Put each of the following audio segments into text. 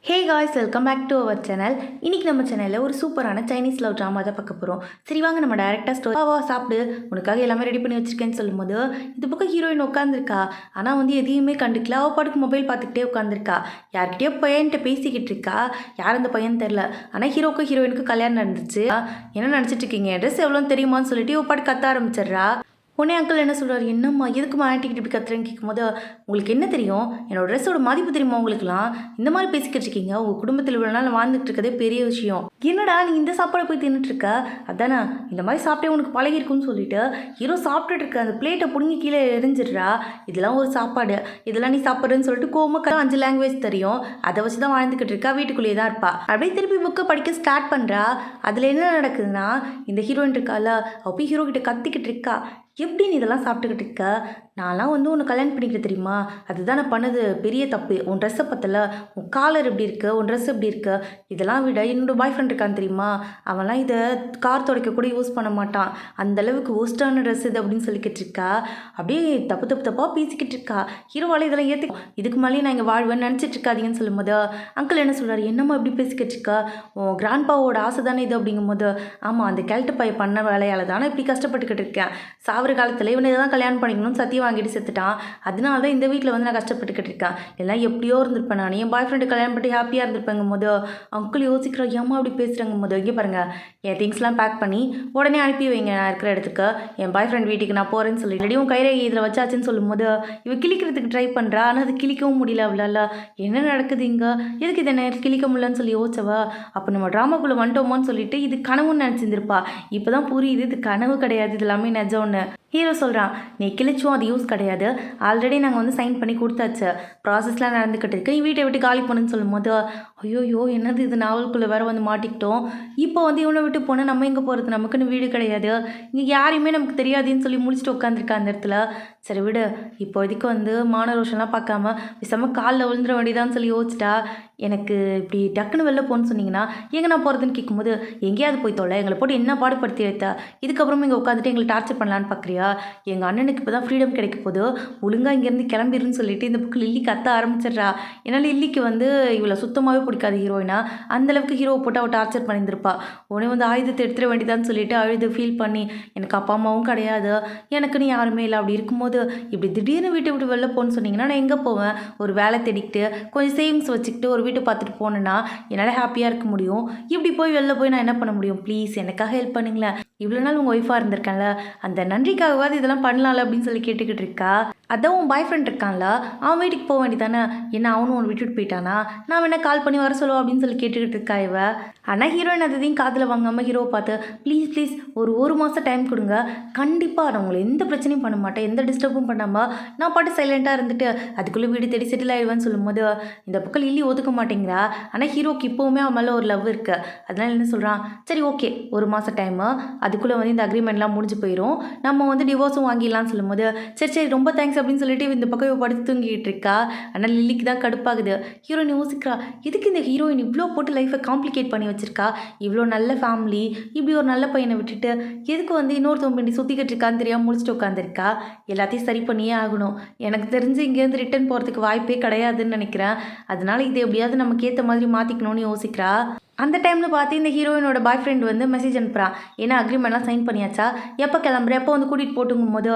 Hey guys, welcome back to our channel. இன்றைக்கி நம்ம சேனலில் ஒரு சூப்பரான சைனீஸ் லவ் ட்ராமா தான் பார்க்க போகிறோம். சரி வாங்க நம்ம டேரெக்டாக ஸ்டோரி சாப்பிடு, உனக்காக எல்லாமே ரெடி பண்ணி வச்சுருக்கேன்னு சொல்லும்போது இது பக்கம் ஹீரோயின் உட்காந்துருக்கா. ஆனால் எதையுமே கண்டுக்கல. அவள் பாட்டுக்கு மொபைல் பார்த்துக்கிட்டே உட்காந்துருக்கா. யார்கிட்டயோ பையன்கிட்ட பேசிக்கிட்டு இருக்கா. யார் அந்த பையன் தெரில. ஆனால் ஹீரோக்கும் ஹீரோயினுக்கு கல்யாணம் நடந்துச்சு. என்ன நினச்சிட்டு இருக்கீங்க, ட்ரெஸ் எவ்வளோன்னு தெரியுமான்னு சொல்லிட்டு இவள் பாட்டு கத்த ஆரம்பிச்சிடுறா. உடனே அங்கிள் என்ன சொல்கிறார், என்னம்மா எதுக்குமா ஆன்ட்டிக்கிட்ட இப்படி கத்துறேன்னு கேட்கும்போது, உங்களுக்கு என்ன தெரியும், என்னோடய ட்ரெஸ்ஸோட மதிப்பு தெரியுமா உங்களுக்குலாம், இந்த மாதிரி பேசிக்கிட்டு இருக்கீங்க, உங்கள் குடும்பத்தில் இவ்வளோ நாள் வாழ்ந்துட்டு இருக்கதே பெரிய விஷயம். என்னடா நீ இந்த சாப்பாடை போய் தின்னுட்டு இருக்க, அதானே இந்த மாதிரி சாப்பிட்டே உனக்கு பழகிருக்குன்னு சொல்லிட்டு ஹீரோ சாப்பிட்டுட்டு இருக்க அந்த பிளேட்டை பிடுங்கி கீழே எரிஞ்சிடுறா. இதெல்லாம் ஒரு சாப்பாடு, இதெல்லாம் நீ சாப்பிட்றேன்னு சொல்லிட்டு கோமக்க 5 லாங்குவேஜ் தெரியும், அதை வச்சு தான் வாழ்ந்துக்கிட்டு இருக்கா, வீட்டுக்குள்ளேயே தான் இருப்பா. அப்படியே திருப்பி புக்கை படிக்க ஸ்டார்ட் பண்ணுறா. அதில் என்ன நடக்குதுன்னா, இந்த ஹீரோயின் இருக்கால, அவள் போய் ஹீரோ கிட்ட கத்திக்கிட்டு இருக்கா. எப்படி நீ இதெல்லாம் சாப்பிட்டுக்கிட்டு இருக்க, நான்லாம் உன்னை கல்யாணம் பண்ணிக்கிட்டு தெரியுமா, அதுதான் நான் பண்ணது பெரிய தப்பு. உன் ட்ரெஸ்ஸை பற்றல, உன் காலர் எப்படி இருக்குது, உன் ட்ரெஸ் எப்படி இருக்குது, இதெல்லாம் விட என்னோடய பாய் ஃப்ரெண்ட் இருக்கான்னு தெரியுமா, அவன்லாம் இதை கார் துடைக்க கூட யூஸ் பண்ண மாட்டான், அந்தளவுக்கு ஒஸ்ட்டான ட்ரெஸ் இது அப்படின்னு சொல்லிக்கிட்டு இருக்கா. அப்படியே தப்பாக பேசிக்கிட்டு இருக்கா. ஹீரோவால் இதெல்லாம் இதுக்கு மேலேயே நான் இங்கே வாழ்வேன்னு நினச்சிட்டு இருக்காதீங்கன்னு சொல்லும்போது அங்கிள் என்ன சொல்கிறார், என்னம்மா இப்படி பேசிக்கிட்டு இருக்கா, உன் கிராண்ட்பாவோட ஆசை தானே இது அப்படிங்கும்போது, ஆமாம் அந்த கேல்ட்டு பைய பண்ண வேலையால் தானே இப்படி கஷ்டப்பட்டுக்கிட்டு இருக்கேன். சாவர காலத்தில் இவனை தான் கல்யாணம் பண்ணிக்கணும்னு சத்தியம் வாங்கிட்டு செத்துட்டான். அதனால தான் இந்த வீட்டில் நான் கஷ்டப்பட்டுக்கிட்டு இருக்கேன். எல்லாம் எப்படியோ இருந்திருப்பேன், நான் என் பாய் ஃப்ரெண்டு கல்யாணம் பண்ணி ஹாப்பியாக இருந்திருப்பேங்கும் போது அங்கிள் யோசிக்கிறோம், ஏமா அப்படி பேசுகிறாங்கும் போது, இங்கே பாருங்கள், என் திங்ஸ்லாம் பேக் பண்ணி உடனே அனுப்பி வைங்க, நான் இருக்கிற இடத்துக்கு என் பாய் ஃப்ரெண்ட் வீட்டுக்கு நான் போகிறேன்னு சொல்லி ரெடியும் கைரேகை இதில் வச்சாச்சுன்னு சொல்லும்போது இவ கிளிக்கிறதுக்கு ட்ரை பண்ணுறா. ஆனால் அது கிளிக்கவும் முடியல அவளால். என்ன நடக்குது இங்கே, எதுக்கு இதை நேரம் கிளிக்க முடியலன்னு சொல்லி யோசிச்சவா. அப்போ நம்ம ட்ராமாக்குள்ளே வந்துட்டோமோன்னு சொல்லிட்டு இது கனவுன்னு நினச்சிருந்துருப்பா. இப்போ தான் புரியுது இது கனவு கிடையாது, இது எல்லாமே நிஜம்னு. ஹீரோ சொல்கிறான், நீ கிழிச்சும் அது யூஸ் கிடையாது, ஆல்ரெடி நாங்கள் சைன் பண்ணி கொடுத்தாச்சு, ப்ராசஸ்லாம் நடந்துக்கிட்டு இருக்கு, நீ வீட்டை விட்டு காலி பண்ணுன்னு சொல்லும்போது ஐயோயோ என்னது இது, நாவலுக்குள்ளே வேறு மாட்டிக்கிட்டோம். இப்போ இவனை விட்டு போனால் நம்ம எங்கே போகிறது, நமக்குன்னு வீடு கிடையாது, இங்கே யாரையுமே நமக்கு தெரியாதுன்னு சொல்லி முடிச்சுட்டு உட்காந்துருக்கா அந்த இடத்துல. சரி விடு, இப்போதைக்கு மானரோஷன்லாம் பார்க்காம பேசாமல் காலில் விழுந்துட வேண்டியதான்னு சொல்லி யோசிச்சிட்டா. எனக்கு இப்படி டக்குன்னு வெளில போகணுன்னு சொன்னீங்கன்னா எங்கே நான் போகிறதுன்னு கேட்கும்போது, எங்கேயாவது போய் தொலை, எங்களை போட்டு என்ன பாடுபடுத்தி வைத்தா, இதுக்கப்புறம் இங்கே உட்காந்துட்டு எங்களை டார்ச்சர் பண்ணலான்னு பார்க்குறியா, எங்கள் அண்ணனுக்கு இப்போ தான் ஃப்ரீடம் கிடைக்க போது, ஒழுங்காக இங்கேருந்து கிளம்பிடுன்னு சொல்லிட்டு இந்த புக்கு லில்லி கத்த ஆரம்பிச்சிடுறா. ஏன்னா லில்லிக்கு இவளை சுத்தமாகவே பிடிக்காது ஹீரோயினா, அந்தளவுக்கு ஹீரோவை போட்டு அவள் டார்ச்சர் பண்ணியிருந்திருப்பா. உடனே ஆயுதத்தை எடுத்துட வேண்டியதான்னு சொல்லிட்டு அழுது ஃபீல் பண்ணி, எனக்கு அப்பா அம்மாவும் கிடையாது, எனக்குன்னு யாருமே இல்லை, அப்படி இருக்கும்போது இப்படி திடீர்னு வீட்டை விட்டு வெளில போகணுன்னு சொன்னீங்கன்னா நான் எங்கே போவேன், ஒரு வேலை தேடிக்கிட்டு கொஞ்சம் சேவிங்ஸ் வச்சுக்கிட்டு ஒரு வீட்டை பார்த்துட்டு போனேன்னா என்னால் ஹாப்பியாக இருக்க முடியும், இப்படி போய் வெளில போய் நான் என்ன பண்ண முடியும், ப்ளீஸ் எனக்காக ஹெல்ப் பண்ணுங்களேன், இவ்வளோ நாள் உங்கள் ஒய்ஃபாக இருந்திருக்கேன்ல, அந்த நன்றிக்காகவாது இதெல்லாம் பண்ணலாம்ல அப்படின்னு சொல்லி கேட்டுக்கிட்டு இருக்கா. அதான் உன் பாய் ஃப்ரெண்ட் இருக்கான்ல, அவன் வீட்டுக்கு போக வேண்டியதானே, என்ன அவனும் ஒன்று விட்டுட்டு போயிட்டானா, நான் வேணா கால் பண்ணி வர சொல்லுவோம் அப்படின்னு சொல்லி கேட்டுக்கிட்டு இருக்கா இவ. ஆனால் ஹீரோயின் அதையும் காதில் வாங்காமல் ஹீரோவை பார்த்து, ப்ளீஸ் ஒரு மாதம் டைம் கொடுங்க, கண்டிப்பாக நான் உங்களை எந்த பிரச்சனையும் பண்ண மாட்டேன், எந்த டிஸ்டர்பும் பண்ணாமல் நான் பாட்டு சைலண்ட்டாக இருந்துட்டு அதுக்குள்ளே வீடு தேடி செட்டில் ஆகிடுவேன்னு சொல்லும்போது இந்த பக்கம் லில்லி ஒதுக்க மாட்டேங்கிறா. ஆனால் ஹீரோக்கு இப்போவுமே அவன் மேலே ஒரு லவ் இருக்குது. அதனால் என்ன சொல்கிறான், சரி ஓகே ஒரு மாதம் டைமு, அதுக்குள்ளே இந்த அக்ரிமெண்ட்லாம் முடிஞ்சு போயிடும், நம்ம டிவோர்ஸும் வாங்கிடலாம்னு சொல்லும்போது சரி ரொம்ப தேங்க்ஸ் அப்படின்னு சொல்லிட்டு இந்த பக்கம் படுத்து தூங்கிட்டு இருக்கா. ஆனால் லில்லிக்கு தான் கடுப்பாகுது. ஹீரோயின் யோசிக்கிறா, எதுக்கு இந்த ஹீரோயின் இவ்வளோ போட்டு லைஃப்பை காம்ப்ளிகேட் பண்ணி வச்சிருக்கா, இவ்வளோ நல்ல ஃபேமிலி, இப்படி ஒரு நல்ல பையனை விட்டுட்டு எதுக்கு இன்னொருத்தவங்க பண்ணி சுற்றிக்கிட்டு இருக்கான்னு தெரியாமல் முடிச்சுட்டு உட்காந்துருக்கா. எல்லாத்தையும் சரி பண்ணியே ஆகணும், எனக்கு தெரிஞ்சு இங்கேருந்து ரிட்டர்ன் போகிறதுக்கு வாய்ப்பே கிடையாதுன்னு நினைக்கிறேன், அதனால இது எப்படியாவது நமக்கு ஏற்ற மாதிரி மாற்றிக்கணும்னு யோசிக்கிறா. அந்த டைமில் பார்த்து இந்த ஹீரோயினோட பாய் ஃப்ரெண்ட் மெசேஜ் அனுப்புகிறான், ஏன்னா அக்ரிமெண்ட்லாம் சைன் பண்ணியாச்சா, எப்போ கிளம்புற, எப்போ கூட்டிகிட்டு போட்டுங்கும் போது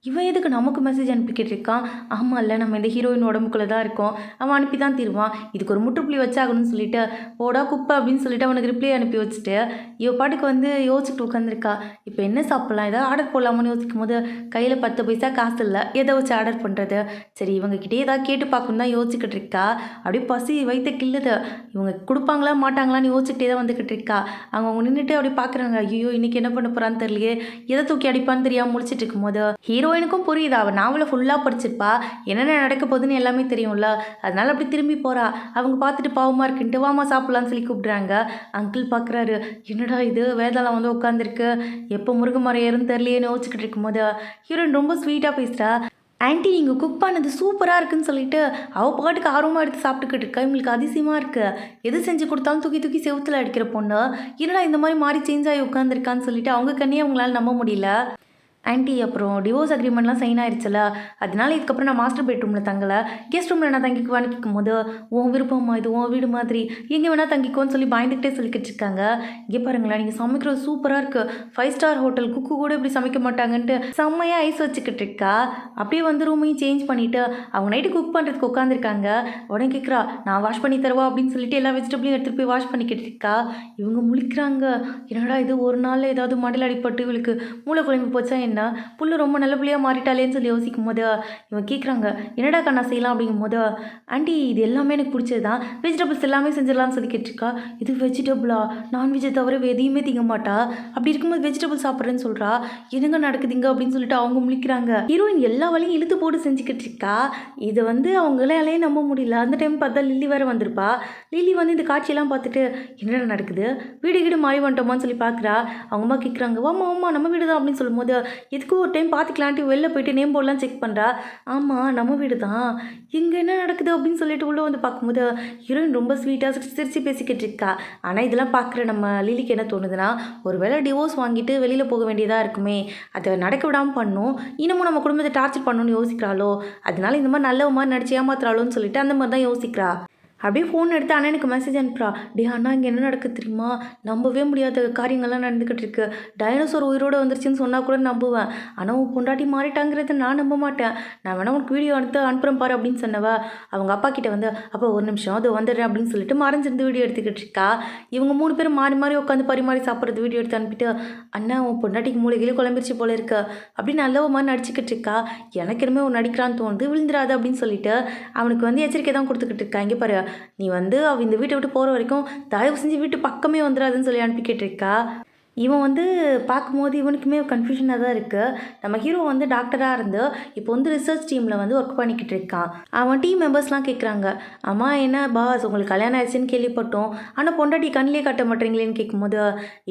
இவன் எதுக்கு நமக்கு மெசேஜ் அனுப்பிக்கிட்டு இருக்கான். ஆமாம் இல்லை, நம்ம இந்த ஹீரோயின் உடம்புக்குள்ளே தான் இருக்கோம், அவன் அனுப்பி தான் தீருவான், இதுக்கு ஒரு முற்றுப்புள்ளி வச்சாகணும்னு சொல்லிட்டு போடா குப்பை அப்படின்னு சொல்லிட்டு அவனுக்கு ரிப்ளை அனுப்பி வச்சுட்டு இவ பாட்டுக்கு யோசிச்சுட்டு உட்காந்துருக்கா. இப்போ என்ன சாப்பிட்லாம், ஏதாவது ஆர்டர் போடலாமான்னு யோசிக்கும் போது கையில் 10 பைசா காசு இல்லை, எதை வச்சு ஆர்டர் பண்ணுறது, சரி இவங்ககிட்டே ஏதாவது கேட்டு பார்க்கணும் தான் யோசிச்சுக்கிட்டு இருக்கா. அப்படியே பசி வயிற்ற கிள்ளுது, இவங்க கொடுப்பாங்களா மாட்டாங்களான்னு யோசிச்சுக்கிட்டே தான் வந்துக்கிட்டு இருக்கா. அவங்க நின்றுட்டு அப்படியே பார்க்குறாங்க, ஐயோ இன்றைக்கி என்ன பண்ண போகிறான்னு தெரியலையே, எதை தூக்கி அடிப்பான்னு தெரியாமல் முடிச்சுட்டு இருக்கும்போது ஹீரோயினுக்கும் புரியுது, அவள் நாவலை ஃபுல்லாக படிச்சிருப்பா, என்னென்ன நடக்க போகுதுன்னு எல்லாமே தெரியும்ல, அதனால அப்படி திரும்பி போகிறா. அவங்க பார்த்துட்டு பாவமாக இருக்குன்ட்டு வாமா சாப்பிட்லான்னு சொல்லி கூப்பிட்றாங்க. அங்கிள் பார்க்குறாரு, என்னடா இது வேதாளம் உட்காந்துருக்கு, எப்போ முருங்கை மரம் ஏறுன்னு தெரியலையேன்னு யோசிச்சுக்கிட்டு இருக்கும்போது ஹீரோயின் ரொம்ப ஸ்வீட்டாக பேசுகிறா. ஆன்ட்டி நீங்கள் குக் பண்ணது சூப்பராக இருக்குன்னு சொல்லிட்டு அவள் பாட்டுக்கு ஆர்வமாக எடுத்து சாப்பிட்டுக்கிட்டு இருக்கா. இவங்களுக்கு அதிசயமாக இருக்குது, எது செஞ்சு கொடுத்தாலும் தூக்கி தூக்கி செவுத்தில் அடிக்கிற பொண்ணு என்னடா இந்த மாதிரி மாறி சேஞ்ச் ஆகி உட்காந்துருக்கான்னு சொல்லிட்டு அவங்க கண்ணியே அவங்களால நம்ப முடியல. ஆன்ட்டி அப்புறம் டிவோர்ஸ் அக்ரிமெண்ட்லாம் சைன் ஆயிடுச்சுல, அதனால இதுக்கப்புறம் நான் மாஸ்டர் பெட்ரூமில் தங்கலை, கெஸ்ட் ரூமில் நான் தங்கிக்குவான்னு கேட்கும்போது, உன் விருப்பமா இது உன் வீடு மாதிரி எங்கே வேணால் தங்கிக்கோன்னு சொல்லி பயந்துக்கிட்டே சொல்லிக்கிட்டு இருக்காங்க. இங்கே பாருங்களேன், நீங்கள் சமைக்கிறது சூப்பராக இருக்குது, 5 ஸ்டார் ஹோட்டல் குக்கு கூட இப்படி சமைக்க மாட்டாங்கன்ட்டு செம்மையாக ஐஸ் வச்சுக்கிட்டு இருக்கா. அப்படியே வந்து ரூமையும் சேஞ்ச் பண்ணிவிட்டு அவங்க நைட்டு குக் பண்ணுறதுக்கு உட்காந்துருக்காங்க. உடனே கேட்குறா, நான் வாஷ் பண்ணி தருவா அப்படின்னு சொல்லிட்டு எல்லா வெஜிடபிளையும் எடுத்துகிட்டு போய் வாஷ் பண்ணிக்கிட்டு இருக்கா. இவங்க முழிக்கிறாங்க, என்னடா இது ஒரு நாளில் ஏதாவது மடியில் அடிப்பட்டு இவளுக்கு மூளை குழம்பு போச்சா என்ன, புல்லு ரொம்ப நல்ல புள்ளியாக மாறிட்டாலேன்னு சொல்லி யோசிக்கும் போது இவன் கேட்குறாங்க, என்னடா கண்ணா செய்யலாம் அப்படிங்கும் போது, ஆண்டி இது எல்லாமே எனக்கு பிடிச்சது தான், வெஜிடபிள்ஸ் எல்லாமே செஞ்சிடலாம்னு சொல்லி கேட்டிருக்கா. இது வெஜிடபிளா, நான்வெஜ்ஜை தவிர எதையுமே திங்க மாட்டா, அப்படி இருக்கும்போது வெஜிடபிள் சாப்பிட்றேன்னு சொல்கிறா, என்னங்க நடக்குதுங்க அப்படின்னு சொல்லிட்டு அவங்க முழிக்கிறாங்க. ஹீரோயின் எல்லா வேலையும் இழுத்து போட்டு செஞ்சுக்கிட்டு இருக்கா. இதை வந்து அவங்களாலே நம்ப முடியல. அந்த டைம் பார்த்தா லில்லி வேறு வந்திருப்பா. லில்லி வந்து இந்த காட்சியெல்லாம் பார்த்துட்டு என்னடா நடக்குது, வீடு வீடு மாறி வந்துட்டோமான்னு சொல்லி பார்க்குறா. அவங்க அம்மா கேட்குறாங்க, வாமா நம்ம வீடு தான் அப்படின்னு சொல்லும்போது, எதுக்கும் ஒரு டைம் பார்த்துக்கலான்ட்டு வெளில போயிட்டு நேம் போர்டெலாம் செக் பண்ணுறா. ஆமாம் நம்ம வீடு தான், இங்கே என்ன நடக்குது அப்படின்னு சொல்லிட்டு உள்ளே வந்து பார்க்கும்போது ஹீரோயின் ரொம்ப ஸ்வீட்டாக சிரித்து பேசிக்கிட்டு இருக்கா. ஆனால் இதெல்லாம் பார்க்குற நம்ம லிலிக்கு என்ன தோணுதுன்னா, ஒரு வேளை டிவோர்ஸ் வாங்கிட்டு வெளியில் போக வேண்டியதாக இருக்குமே, அதை நடக்க விடாமல் பண்ணும், இன்னமும் நம்ம குடும்பத்தை டார்ச்சர் பண்ணணும்னு யோசிக்கிறாளோ, அதனால இந்த மாதிரி நல்ல மாதிரி நடிச்சு ஏமாத்துறாளோன்னு சொல்லிட்டு அந்த மாதிரி தான் யோசிக்கிறா. அப்படியே ஃபோன் எடுத்து அண்ணனுக்கு மெசேஜ் அனுப்புறா. டே அண்ணா இங்கே என்ன நடக்குது தெரியுமா, நம்பவே முடியாத காரியங்கள்லாம் நடந்துக்கிட்டு இருக்கு, டைனோசர் உயிரோடு வந்துருச்சுன்னு சொன்னால் கூட நம்புவேன், ஆனால் உன் பொண்டாட்டி மாறிட்டாங்கிறத நான் நம்ப மாட்டேன், நான் வேணா உனக்கு வீடியோ எடுத்து அனுப்புகிறேன் பாரு அப்படின்னு சொன்னவ அவங்க அப்பா கிட்ட வந்து, அப்போ ஒரு நிமிஷம் அது வந்துடுறேன் அப்படின்னு சொல்லிட்டு மறைஞ்சிருந்து வீடியோ எடுத்துக்கிட்டு இருக்கா. இவங்க 3 பேரும் மாறி மாறி உட்காந்து பரிமாறி சாப்பிட்றது வீடியோ எடுத்து அனுப்பிட்டு, அண்ணா உன் பொண்டாட்டிக்கு மூளைகளே குழம்பிருச்சு போல இருக்கு அப்படின்னு நல்ல மாதிரி நடிச்சுக்கிட்டு இருக்கா. எனக்கு இனிமேல் ஒரு நடிக்கிறான்னு தோணுது, விழுந்துடாது அப்படின்னு சொல்லிட்டு அவனுக்கு வந்து எச்சரிக்கை தான் கொடுத்துக்கிட்டு இருக்கா. இங்கே பாரு, நீ வந்து அவள் இந்த வீட்டை விட்டு போகிற வரைக்கும் தயவு செஞ்சு வீட்டு பக்கமே வந்துடாதுன்னு சொல்லி அனுப்பிக்கிட்டு இருக்கா. இவன் வந்து பார்க்கும்போது இவனுக்குமே கன்ஃபியூஷனாக தான் இருக்குது. நம்ம ஹீரோ வந்து டாக்டராக இருந்து இப்போ வந்து ரிசர்ச் டீமில் வந்து ஒர்க் பண்ணிக்கிட்டு இருக்கான். அவன் டீம் மெம்பர்ஸ்லாம் கேட்குறாங்க, அம்மா என்ன பாஸ் உங்களுக்கு கல்யாணம் ஆயிடுச்சுன்னு கேள்விப்பட்டோம், ஆனால் பொண்டாட்டி கண்ணிலே காட்ட மாட்டேங்களேன்னு கேட்கும்போது,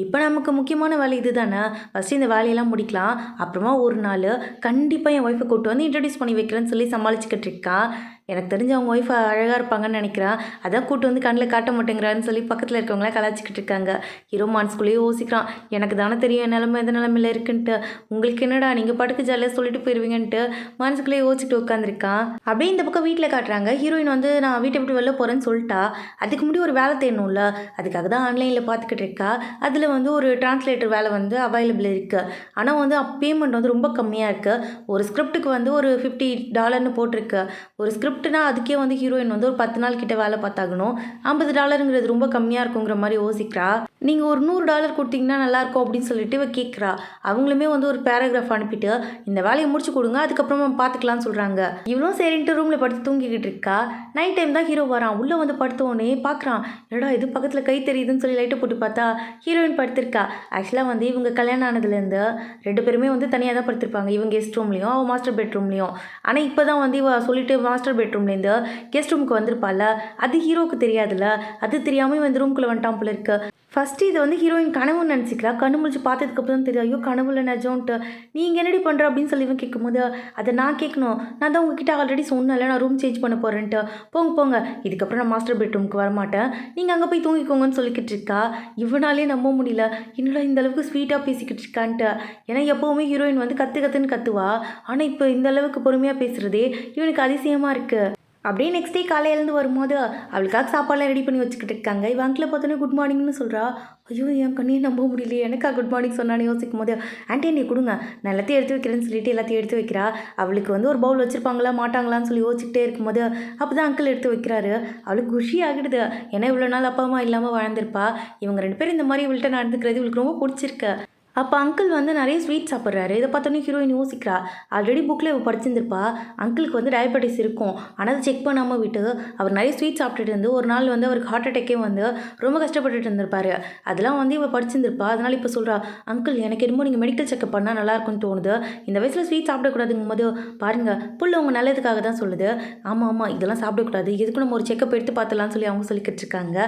இப்போ நமக்கு முக்கியமான வேலை இது தானே, ஃபஸ்ட்டு இந்த வேலையெல்லாம் முடிக்கலாம், அப்புறமா ஒரு நாள் கண்டிப்பாக என் ஒய்ஃபை கூப்பிட்டு வந்து இன்ட்ரடியூஸ் பண்ணி வைக்கிறேன்னு சொல்லி சமாளிச்சுக்கிட்டு இருக்கான். எனக்கு தெரிஞ்சு அவங்க ஒய்ஃப் அழகாக இருப்பாங்கன்னு நினைக்கிறேன், அதான் கூட்டு வந்து கண்ணில் காட்ட மாட்டேங்கிறான்னு சொல்லி பக்கத்தில் இருக்கவங்களாம் கலாச்சிக்கிட்டு இருக்காங்க. ஹீரோ மனசுக்குள்ளேயே யோசிக்கிறான், எனக்கு தானே தெரியும் என் நிலமை எந்த நிலமையில் இருக்குன்ட்டு, உங்களுக்கு என்னடா நீங்கள் பாட்டுக்கு ஜாலியாக சொல்லிட்டு போயிடுவீங்கன்ட்டு மனசுக்குள்ளேயே யோசிச்சுட்டு உட்காந்துருக்கான். அப்படியே இந்த பக்கம் வீட்டில் காட்டுறாங்க, ஹீரோயின் வந்து நான் வீட்டை விட்டு வெளில போகிறேன்னு சொல்லிட்டா. அதுக்கு முன்னாடி ஒரு வேலை தேடணும்ல, அதுக்காக தான் ஆன்லைனில் பார்த்துக்கிட்டு இருக்கா. அதில் வந்து ஒரு டிரான்ஸ்லேட்டர் வேலை வந்து அவைலபிள் இருக்குது, ஆனால் வந்து பேமெண்ட் வந்து ரொம்ப கம்மியாக இருக்குது. ஒரு ஸ்கிரிப்டுக்கு வந்து ஒரு $50 போட்டிருக்கு. ஒரு ஸ்கிரிப்ட்னா அதுக்கே வந்து ஹீரோயின் வந்து ஒரு 10 நாள் கிட்ட வேலை பார்த்தாகணும். $50ங்கிறது ரொம்ப கம்மியாக இருக்குங்கிற மாதிரி யோசிக்கிறா. நீங்கள் ஒரு $100 கொடுத்தீங்கன்னா நல்லாயிருக்கும் அப்படின்னு சொல்லிட்டு இவ கேட்குறா. அவங்களுமே வந்து ஒரு பேராகிராஃப் அனுப்பிட்டு இந்த வேலையை முடிச்சு கொடுங்க, அதுக்கப்புறமா பார்த்துக்கலாம்னு சொல்கிறாங்க. இவளும் சரின்ட்டு ரூமில் படுத்து தூங்கிக்கிட்டு இருக்கா. நைட் டைம் தான் ஹீரோ வரான். உள்ளே வந்து படுத்தோடனே பார்க்குறான், என்னடா இது பக்கத்தில் கை தெரியுதுன்னு சொல்லி லைட்டை போட்டு பார்த்தா ஹீரோயின் படுத்திருக்கா. ஆக்சுவலாக வந்து இவங்க கல்யாணம் ஆனதுலேருந்து 2 பேருமே வந்து தனியாக தான் படுத்திருப்பாங்க, இவங்க கெஸ்ட் ரூம்லேயும் அவள் மாஸ்டர் பெட்ரூம்லேயும். ஆனால் இப்போ தான் வந்து இவ சொல்லிட்டு மாஸ்டர் பெட்ரூம்லேருந்து கெஸ்ட் ரூமுக்கு வந்திருப்பாள், அது ஹீரோவுக்கு தெரியாதுல்ல, அது தெரியாமல் வந்து ரூம்குள்ளே வந்துட்டான் போல இருக்கு. ஃபஸ்ட்டு இதை வந்து ஹீரோயின் கனவுன்னு நினச்சிக்கிறா. கண்ணு முடிச்சு பார்த்ததுக்கப்புறம் தான் தெரியும், ஐயோ கனவுல நிஜம்ன்ட்டு. நீங்கள் என்னடி பண்ணுற அப்படின்னு சொல்லி இவன் கேட்கும்போது, அதை நான் கேட்கணும், நான் தான் உங்ககிட்ட ஆல்ரெடி சொன்னேன்ல நான் ரூம் சேஞ்ச் பண்ண போகிறேன்ட்டு, போங்க இதுக்கப்புறம் நான் மாஸ்டர் பெட்ரூமுக்கு வரமாட்டேன், நீங்கள் அங்கே போய் தூங்கிக்கோங்கன்னு சொல்லிக்கிட்டு இருக்கா. இவனாலே நம்ப முடியல, என்னடா இந்த அளவுக்கு ஸ்வீட்டாக பேசிக்கிட்டு இருக்கான்ட்டு. ஏன்னா எப்போவுமே ஹீரோயின் வந்து கற்றுன்னு கத்துவா, ஆனால் இப்போ இந்த அளவுக்கு பொறுமையாக பேசுகிறதே இவனுக்கு அதிசயமாக இருக்குது. அப்படியே நெக்ஸ்ட் டே காலையிலேருந்து வரும்போது அவளுக்காக சாப்பாடெலாம் ரெடி பண்ணி வச்சுக்கிட்டு இருக்காங்க. இவன் அங்கிளை பார்த்தோன்னே குட் மார்னிங்னு சொல்கிறா. ஐயோ என் கண்ணையே நம்ப முடியலையே, எனக்கா குட் மார்னிங் சொன்னான்னு யோசிக்கும் போது, ஆண்டி நீ கொடுங்க நான் எல்லாத்தையும் எடுத்து வைக்கிறேன்னு சொல்லிட்டு எல்லாத்தையும் எடுத்து வைக்கிறா. அவளுக்கு வந்து ஒரு பவுல் வச்சுருப்பாங்களா மாட்டாங்களான்னு சொல்லி யோசிச்சுக்கிட்டே இருக்கும்போது அப்போ தான் அங்கிள் எடுத்து வைக்கிறாரு. அவளுக்கு குஷி ஆகிடுது, ஏன்னா இவ்வளோ நாள் அப்பா அம்மா இல்லாமல் வாழ்ந்திருப்பா. இவங்க 2 பேரும் இந்த மாதிரி இவள்கிட்ட நடந்துக்கிறது இவளுக்கு ரொம்ப பிடிச்சிருக்கு. அப்போ அங்கிள் வந்து நிறைய ஸ்வீட் சாப்பிட்றாரு. இதை பார்த்தோன்னே ஹீரோயின் யோசிக்கிறா. ஆல்ரெடி புக்கில் இவள் படிச்சிருந்துருப்பா, அங்கிளுக்கு வந்து டயபெட்டிஸ் இருக்கும், ஆனால் அதை செக் பண்ணாமல் விட்டு அவர் நிறைய ஸ்வீட் சாப்பிட்டுட்டு இருந்து ஒரு நாள் வந்து அவருக்கு ஹார்ட் அட்டாக்கே வந்து ரொம்ப கஷ்டப்பட்டுட்டு இருந்திருப்பாரு. அதெல்லாம் வந்து இவள் படிச்சிருந்துருப்பா. அதனால் இப்போ சொல்கிறா, அங்கிள் எனக்கு என்னமோ நீங்கள் மெடிக்கல் செக்அப் பண்ணால் நல்லாயிருக்கும்னு தோணுது, இந்த வயசில் ஸ்வீட் சாப்பிடக்கூடாதுங்கும் போது பாருங்கள் புள்ள உங்கள் நல்லதுக்காக தான் சொல்லுது. ஆமாம் இதெல்லாம் சாப்பிடக்கூடாது, எதுக்கு நம்ம ஒரு செக்கப் எடுத்து பார்த்துலான்னு சொல்லி அவங்க சொல்லிக்கிட்டு இருக்காங்க.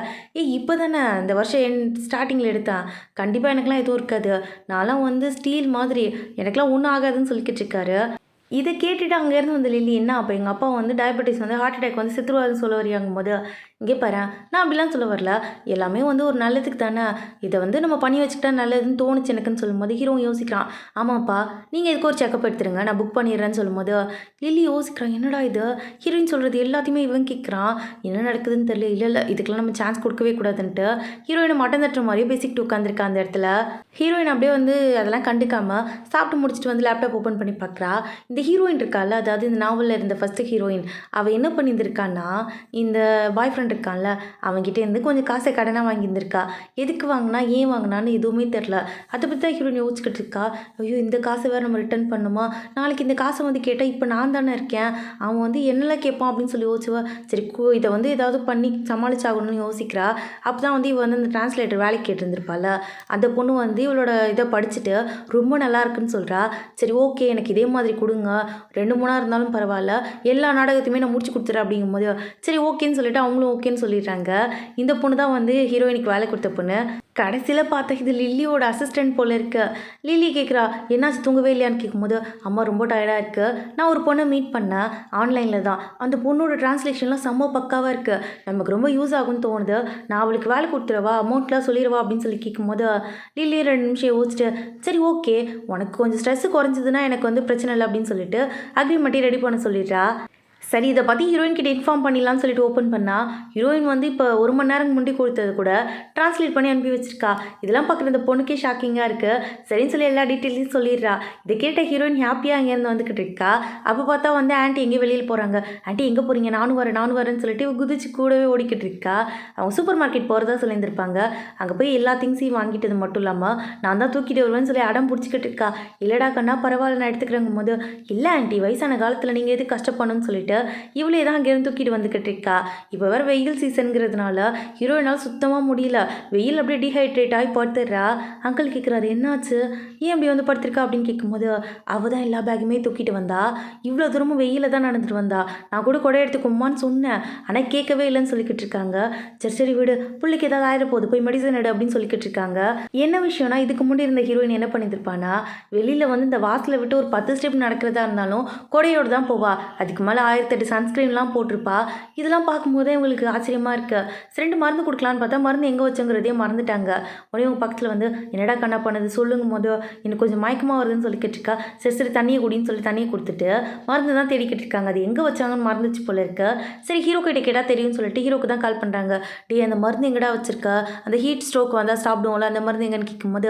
இப்போ தானே இந்த வருஷம் ஸ்டார்டிங்கில் எடுத்தேன், கண்டிப்பாக எனக்குலாம் எதுவும் இருக்காது, நான்லாம் வந்து ஸ்டீல் மாதிரி, எனக்குலாம் ஒன்றும் ஆகாதுன்னு சொல்லிக்கிட்டு இருக்காரு. இதை கேட்டுட்டு அங்கேருந்து வந்து லில்லி என்ன அப்போ எங்கள் அப்பா வந்து டயபெட்டிஸ் வந்து ஹார்ட் அட்டாக் வந்து செத்துருவாருன்னு சொல்ல வரியாங்கும் போது இங்கே பாரு நான் அப்படிலாம் சொல்ல வரல எல்லாமே வந்து ஒரு நல்லதுக்கு தானே இதை வந்து நம்ம பண்ணி வச்சுக்கிட்டா நல்லதுன்னு தோணுச்சு எனக்குன்னு சொல்லும்போது ஹீரோவும் யோசிக்கிறான் ஆமாப்பா நீங்கள் எதுக்கு ஒரு செக்கப் எடுத்துருங்க நான் புக் பண்ணிடுறேன்னு சொல்லும்போது லில்லி யோசிக்கிறான் என்னடா இது ஹீரோயின் சொல்கிறது எல்லாத்தையுமே இவன் கேட்குறான் என்ன நடக்குதுன்னு தெரியல இல்லை இதுக்கெல்லாம் நம்ம சான்ஸ் கொடுக்கவே கூடாதுன்ட்டு ஹீரோயினை மட்டன் தட்டுற மாதிரியே பேசிக்கிட்டு உட்காந்துருக்கா அந்த இடத்துல ஹீரோயின் அப்படியே வந்து அதெல்லாம் கண்டுக்காமல் சாப்பிட்டு முடிச்சுட்டு வந்து லேப்டாப் ஓப்பன் பண்ணி பார்க்குறா இந்த ஹீரோயின் இருக்கால அதாவது இந்த நாவலில் இருந்த ஃபஸ்ட்டு ஹீரோயின் அவள் என்ன பண்ணியிருந்திருக்கான்னா இந்த பாய் ஃப்ரெண்ட் இருக்கான்ல அவன்கிட்ட இருந்து கொஞ்சம் காசை கடனாக வாங்கியிருந்திருக்கா எதுக்கு வாங்கினா ஏன் வாங்கினான்னு எதுவுமே தெரில அதை பற்றி தான் ஹீரோயின் யோசிச்சுக்கிட்டு இருக்கா ஐயோ இந்த காசை வேறு நம்ம ரிட்டர்ன் பண்ணுமா நாளைக்கு இந்த காசை வந்து கேட்டால் இப்போ நான் தானே இருக்கேன் அவன் வந்து என்னெல்லாம் கேட்பான் அப்படின்னு சொல்லி யோசிச்சுவா சரி இதை வந்து ஏதாவது பண்ணி சமாளிச்சாகணும்னு யோசிக்கிறா அப்போ தான் வந்து இவ வந்து அந்த டிரான்ஸ்லேட்டர் வேலைக்கு கேட்டிருந்திருப்பாள் அந்த பொண்ணு வந்து இவளோட இதை படிச்சுட்டு ரொம்ப நல்லா இருக்குன்னு சொல்கிறா சரி ஓகே எனக்கு இதே மாதிரி கொடுங்க 2-3 நாள் இருந்தாலும் பரவாயில்ல எல்லா நாடகத்தையுமே நான் முடிச்சு கொடுத்துறேன் அப்படிங்கும்போது சரி ஓகேன்னு சொல்லிட்டு அவங்களும் ஓகேன்னு சொல்லிடுறாங்க இந்த பொண்ணு தான் வந்து ஹீரோயினுக்கு வேலை கொடுத்த பொண்ணு கடைசியில் பார்த்தா இது லில்லியோட அசிஸ்டன்ட் போல் இருக்கு லில்லி கேட்குறா என்னாச்சு தூங்கவே இல்லையான்னு கேட்கும்போது அம்மா ரொம்ப டயர்டாக இருக்குது நான் ஒரு பொண்ணை மீட் பண்ணேன் ஆன்லைனில் தான் அந்த பொண்ணோட டிரான்ஸ்லேஷன்லாம் செம்ம பக்காவாக இருக்குது நமக்கு ரொம்ப யூஸ் ஆகும்னு தோணுது நான் அவளுக்கு வேலை கொடுத்துருவா அமௌண்ட்லாம் சொல்லிடுவா அப்படின்னு சொல்லி கேட்கும்போது லில்லி 2 நிமிஷம் யோசிச்சுட்டு சரி ஓகே உனக்கு கொஞ்சம் ஸ்ட்ரெஸ்ஸு குறைஞ்சதுன்னா எனக்கு வந்து பிரச்சனை இல்லை அப்படின்னு சொல்லிட்டு அக்ரிமெண்ட்டை ரெடி பண்ண சொல்லிடுறா சரி இதை பற்றி ஹீரோயின் கிட்ட இன்ஃபார்ம் பண்ணிடலாம்னு சொல்லிட்டு ஓப்பன் பண்ணால் ஹீரோயின் வந்து இப்போ 1 மணி நேரம் முன்னாடி கொடுத்தது கூட ட்ரான்ஸ்லேட் பண்ணி அனுப்பி வச்சிருக்கா இதெல்லாம் பார்க்குற இந்த பொண்ணுக்கே ஷாக்கிங்காக இருக்குது சரின்னு சொல்லி எல்லா டீட்டெயில்ஸையும் சொல்லிடுறா இதை கேட்ட ஹீரோயின் ஹாப்பியாக அங்கேருந்து வந்துக்கிட்டு இருக்கா அப்போ பார்த்தா வந்து ஆண்டி எங்கேயும் வெளியில் போகிறாங்க ஆண்டி எங்கே போகிறீங்க நானும் வரேன்னு சொல்லிட்டு குதிச்சு கூடவே ஓடிக்கிட்டு இருக்கா அவங்க சூப்பர் மார்க்கெட் போகிறதா சொல்லியிருந்திருப்பாங்க அங்கே போய் எல்லா திங்ஸையும் வாங்கிட்டது மட்டும் இல்லாமல் நான் தான் தூக்கிட்டு வருவேன்னு சொல்லி அடம் பிடிச்சிக்கிட்டு இருக்கா இல்லைடா கண்ணா பரவாயில்ல நான் எடுத்துக்கிறேங்கும் போது இல்லை ஆண்டி வயசான காலத்தில் நீங்கள் எது கஷ்டப்படணும்னு சொல்லிட்டு இவளே தான் அங்கேருந்து தூக்கிட்டு வந்துக்கிட்டு இருக்கா இப்போ வேறு வெயில் சீசனுங்கிறதுனால ஹீரோயினால் சுத்தமாக முடியல வெயில் அப்படியே டீஹைட்ரேட் ஆகி படுத்துடுறா அங்கிள் கேட்குறாரு என்னாச்சு ஏன் அப்படி வந்து படுத்திருக்கா அப்படின்னு கேட்கும்போது அவள் தான் எல்லா பேக்குமே தூக்கிட்டு வந்தா இவ்வளோ தூரமும் வெயிலில் தான் நடந்துட்டு வந்தா நான் கூட கொடை எடுத்துக்கோமான்னு சொன்னேன் ஆனால் கேட்கவே இல்லைன்னு சொல்லிக்கிட்டு இருக்காங்க சரி விடு பிள்ளைக்கு ஏதாவது ஆயிர போகுது போய் மெடிசன் எடு அப்படின்னு சொல்லிக்கிட்டு இருக்காங்க என்ன விஷயம்னா இதுக்கு முன்னாடி இருந்த ஹீரோயின் என்ன பண்ணியிருப்பானா வெளியில் வந்து இந்த வாசலை விட்டு ஒரு 10 ஸ்டெப் நடக்கிறதா இருந்தாலும் கொடையோடு தான் போவா அதுக்கு மேலே 1008 சன்ஸ்க்ரீன்லாம் போட்டிருப்பா இதெல்லாம் பார்க்கும்போதே இவங்களுக்கு ஆச்சரியமாக இருக்குது சரிண்டு மருந்து கொடுக்கலான்னு பார்த்தா மருந்து எங்கே வச்சோங்கிறதே மறந்துட்டாங்க உடனே உங்கள் பக்கத்தில் வந்து என்னடா கண்ணா பண்ணது சொல்லுங்கும் போது எனக்கு கொஞ்சம் மயக்கமாக வருதுன்னு சொல்லிக்கிட்டு இருக்கா சரி தண்ணியை குடின்னு சொல்லி தண்ணியை கொடுத்துட்டு மருந்து தான் தேடிக்கிட்டு இருக்காங்க அது எங்கே வச்சாங்கன்னு மறந்துச்சு போல இருக்கு சரி ஹீரோ கிட்ட கேட்டால் தெரியும்னு சொல்லிட்டு ஹீரோக்கு தான் கால் பண்ணுறாங்க அந்த மருந்து எங்கடா வச்சிருக்க அந்த ஹீட் ஸ்ட்ரோக் வந்தால் சாப்பிடுவோம்ல அந்த மருந்து எங்கன்னு கேட்கும்போது